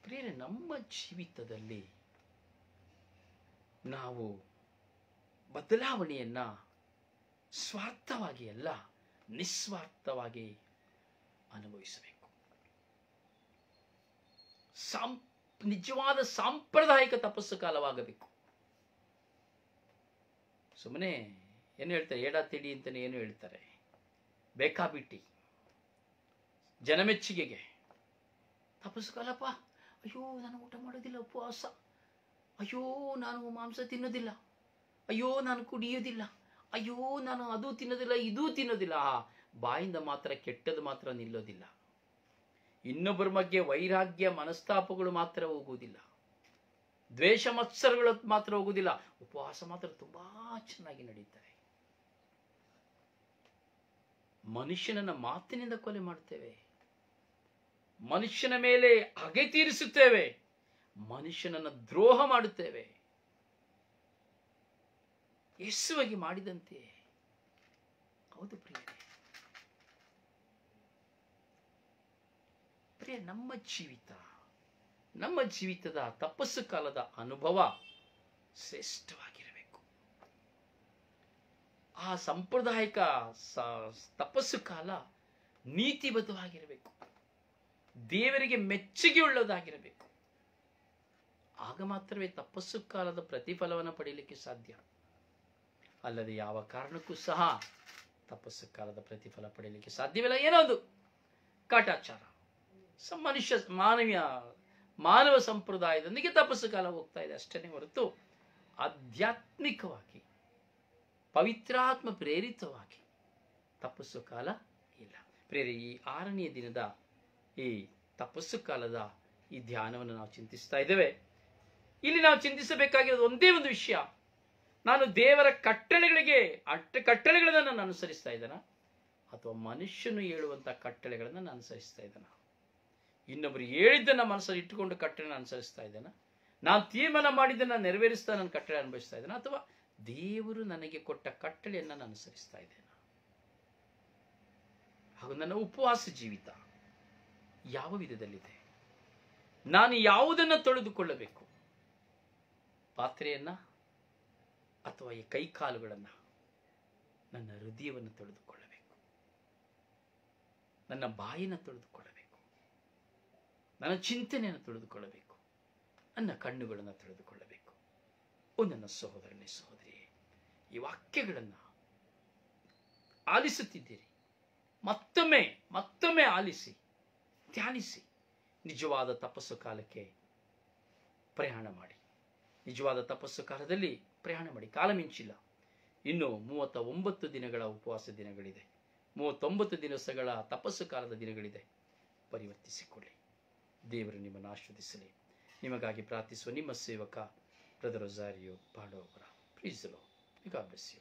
ಪ್ರಿಯರೇ, ನಮ್ಮ ಜೀವಿತದಲ್ಲಿ ನಾವು ಬದಲಾವಣೆಯನ್ನ ಸ್ವಾರ್ಥವಾಗಿ ಅಲ್ಲ, ನಿಸ್ವಾರ್ಥವಾಗಿ ಅನುಭವಿಸಬೇಕು. ನಿಜವಾದ ಸಾಂಪ್ರದಾಯಿಕ ತಪಸ್ಸು ಕಾಲವಾಗಬೇಕು. ಸುಮ್ಮನೆ ಏನು ಹೇಳ್ತಾರೆ, ಏಡ ತಿಡಿ ಅಂತಲೇ ಏನು ಹೇಳ್ತಾರೆ, ಬೇಕಾಬಿಟ್ಟಿ ಜನಮೆಚ್ಚುಗೆಗೆ ತಪಸ್ಸು ಕಾಲಪ್ಪ, ಅಯ್ಯೋ ನಾನು ಊಟ ಮಾಡೋದಿಲ್ಲ, ಉಪವಾಸ, ಅಯ್ಯೋ ನಾನು ಮಾಂಸ ತಿನ್ನೋದಿಲ್ಲ, ಅಯ್ಯೋ ನಾನು ಕುಡಿಯೋದಿಲ್ಲ, ಅಯ್ಯೋ ನಾನು ಅದು ತಿನ್ನೋದಿಲ್ಲ ಇದೂ ತಿನ್ನೋದಿಲ್ಲ. ಬಾಯಿಂದ ಮಾತ್ರ ಕೆಟ್ಟದ್ದು ಮಾತ್ರ ನಿಲ್ಲೋದಿಲ್ಲ. ಇನ್ನೊಬ್ಬರ ಬಗ್ಗೆ ವೈರಾಗ್ಯ ಮನಸ್ತಾಪಗಳು ಮಾತ್ರ ಹೋಗುವುದಿಲ್ಲ, ದ್ವೇಷ ಮತ್ಸರಗಳು ಮಾತ್ರ ಹೋಗುವುದಿಲ್ಲ. ಉಪವಾಸ ಮಾತ್ರ ತುಂಬಾ ಚೆನ್ನಾಗಿ ನಡೀತಾರೆ. ಮನುಷ್ಯನನ್ನ ಮಾತಿನಿಂದ ಕೊಲೆ ಮಾಡ್ತೇವೆ, ಮನುಷ್ಯನ ಮೇಲೆ ಹಗೆ ತೀರಿಸುತ್ತೇವೆ, ಮನುಷ್ಯನನ್ನ ದ್ರೋಹ ಮಾಡುತ್ತೇವೆ. ಯೇಸುವಾಗಿ ಮಾಡಿದಂತೆ. ಹೌದು ಪ್ರಿಯರೇ, ನಮ್ಮ ಜೀವಿತದ ತಪಸ್ಸು ಕಾಲದ ಅನುಭವ ಶ್ರೇಷ್ಠವಾಗಿರಬೇಕು. ಆ ಸಾಂಪ್ರದಾಯಿಕ ತಪಸ್ಸು ಕಾಲ ನೀತಿಬದ್ಧವಾಗಿರಬೇಕು, ದೇವರಿಗೆ ಮೆಚ್ಚುಗೆ ಉಳ್ಳದಾಗಿರಬೇಕು. ಆಗ ಮಾತ್ರವೇ ತಪಸ್ಸು ಕಾಲದ ಪ್ರತಿಫಲವನ್ನು ಪಡೆಯಲಿಕ್ಕೆ ಸಾಧ್ಯ. ಅಲ್ಲದೆ ಯಾವ ಕಾರಣಕ್ಕೂ ಸಹ ತಪಸ್ಸು ಕಾಲದ ಪ್ರತಿಫಲ ಪಡೆಯಲಿಕ್ಕೆ ಸಾಧ್ಯವಿಲ್ಲ. ಏನೋ ಒಂದು ಕಾಟಾಚಾರ, ಮಾನವ ಸಂಪ್ರದಾಯದೊಂದಿಗೆ ತಪಸ್ಸು ಕಾಲ ಹೋಗ್ತಾ ಇದೆ ಅಷ್ಟೇ ಹೊರತು ಆಧ್ಯಾತ್ಮಿಕವಾಗಿ ಪವಿತ್ರಾತ್ಮ ಪ್ರೇರಿತವಾಗಿ ತಪಸ್ಸು ಕಾಲ ಇಲ್ಲ. ಪ್ರೇರೆ, ಈ 6ನೇ ದಿನದ ಈ ತಪಸ್ಸು ಕಾಲದ ಈ ಧ್ಯಾನವನ್ನು ನಾವು ಚಿಂತಿಸ್ತಾ ಇದ್ದೇವೆ. ಇಲ್ಲಿ ನಾವು ಚಿಂತಿಸಬೇಕಾಗಿರೋದು ಒಂದೇ ಒಂದು ವಿಷಯ, ನಾನು ದೇವರ ಕಟ್ಟಳೆಗಳನ್ನು ನಾನು ಅನುಸರಿಸ್ತಾ ಇದ್ದಾನ, ಅಥವಾ ಮನುಷ್ಯನು ಹೇಳುವಂತಹ ಕಟ್ಟಳೆಗಳನ್ನು ನಾನು ಅನುಸರಿಸ್ತಾ ಇದ್ದಾನ? ಇನ್ನೊಬ್ಬರು ಹೇಳಿದ್ದನ್ನ ಮನಸ್ಸಲ್ಲಿ ಇಟ್ಟುಕೊಂಡು ಕಟ್ಟಳೆ ಅನುಸರಿಸ್ತಾ ಇದ್ದಾನ? ನಾನು ತೀರ್ಮಾನ ಮಾಡಿದ್ದನ್ನ ನೆರವೇರಿಸ್ತಾ ನನ್ನ ಕಟ್ಟಳೆ ಅನುಭವಿಸ್ತಾ ಇದ್ದಾನ, ಅಥವಾ ದೇವರು ನನಗೆ ಕೊಟ್ಟ ಕಟ್ಟಳೆಯನ್ನು ನಾನು ಅನುಸರಿಸ್ತಾ ಇದ್ದೇನೆ? ಹಾಗೂ ನನ್ನ ಉಪವಾಸ ಜೀವಿತ ಯಾವ ವಿಧದಲ್ಲಿದೆ? ನಾನು ಯಾವುದನ್ನ ತೊಳೆದುಕೊಳ್ಳಬೇಕು? ಪಾತ್ರೆಯನ್ನ ಅಥವಾ ಈ ಕೈಕಾಲುಗಳನ್ನ? ನನ್ನ ಹೃದಯವನ್ನು ತೊಳೆದುಕೊಳ್ಳಬೇಕು, ನನ್ನ ಬಾಯಿನ ತೊಳೆದುಕೊಳ್ಳಬೇಕು, ನನ್ನ ಚಿಂತನೆಯನ್ನು ತೊಳೆದುಕೊಳ್ಳಬೇಕು, ನನ್ನ ಕಣ್ಣುಗಳನ್ನು ತೊಳೆದುಕೊಳ್ಳಬೇಕು. ನನ್ನ ಸಹೋದರನೇ ಸಹೋದರಿಯೇ, ಈ ವಾಕ್ಯಗಳನ್ನು ಆಲಿಸುತ್ತಿದ್ದೀರಿ, ಮತ್ತೊಮ್ಮೆ ಆಲಿಸಿ, ಧ್ಯಾನಿಸಿ, ನಿಜವಾದ ತಪಸ್ಸು ಕಾಲಕ್ಕೆ ಪ್ರಯಾಣ ಮಾಡಿ. ನಿಜವಾದ ತಪಸ್ಸು ಕಾಲದಲ್ಲಿ ಪ್ರಯಾಣ ಮಾಡಿ. ಕಾಲ ಮಿಂಚಿಲ್ಲ. ಇನ್ನು 39 ದಿನಗಳ ಉಪವಾಸ ದಿನಗಳಿದೆ, 39 ದಿವಸಗಳ ತಪಸ್ಸು ಕಾಲದ ದಿನಗಳಿದೆ. ಪರಿವರ್ತಿಸಿಕೊಳ್ಳಿ. ದೇವರು ನಿಮ್ಮನ್ನು ಆಶೀರ್ವದಿಸಲಿ. ನಿಮಗಾಗಿ ಪ್ರಾರ್ಥಿಸುವ ನಿಮ್ಮ ಸೇವಕ brother Rosario Badovara. Please God bless you.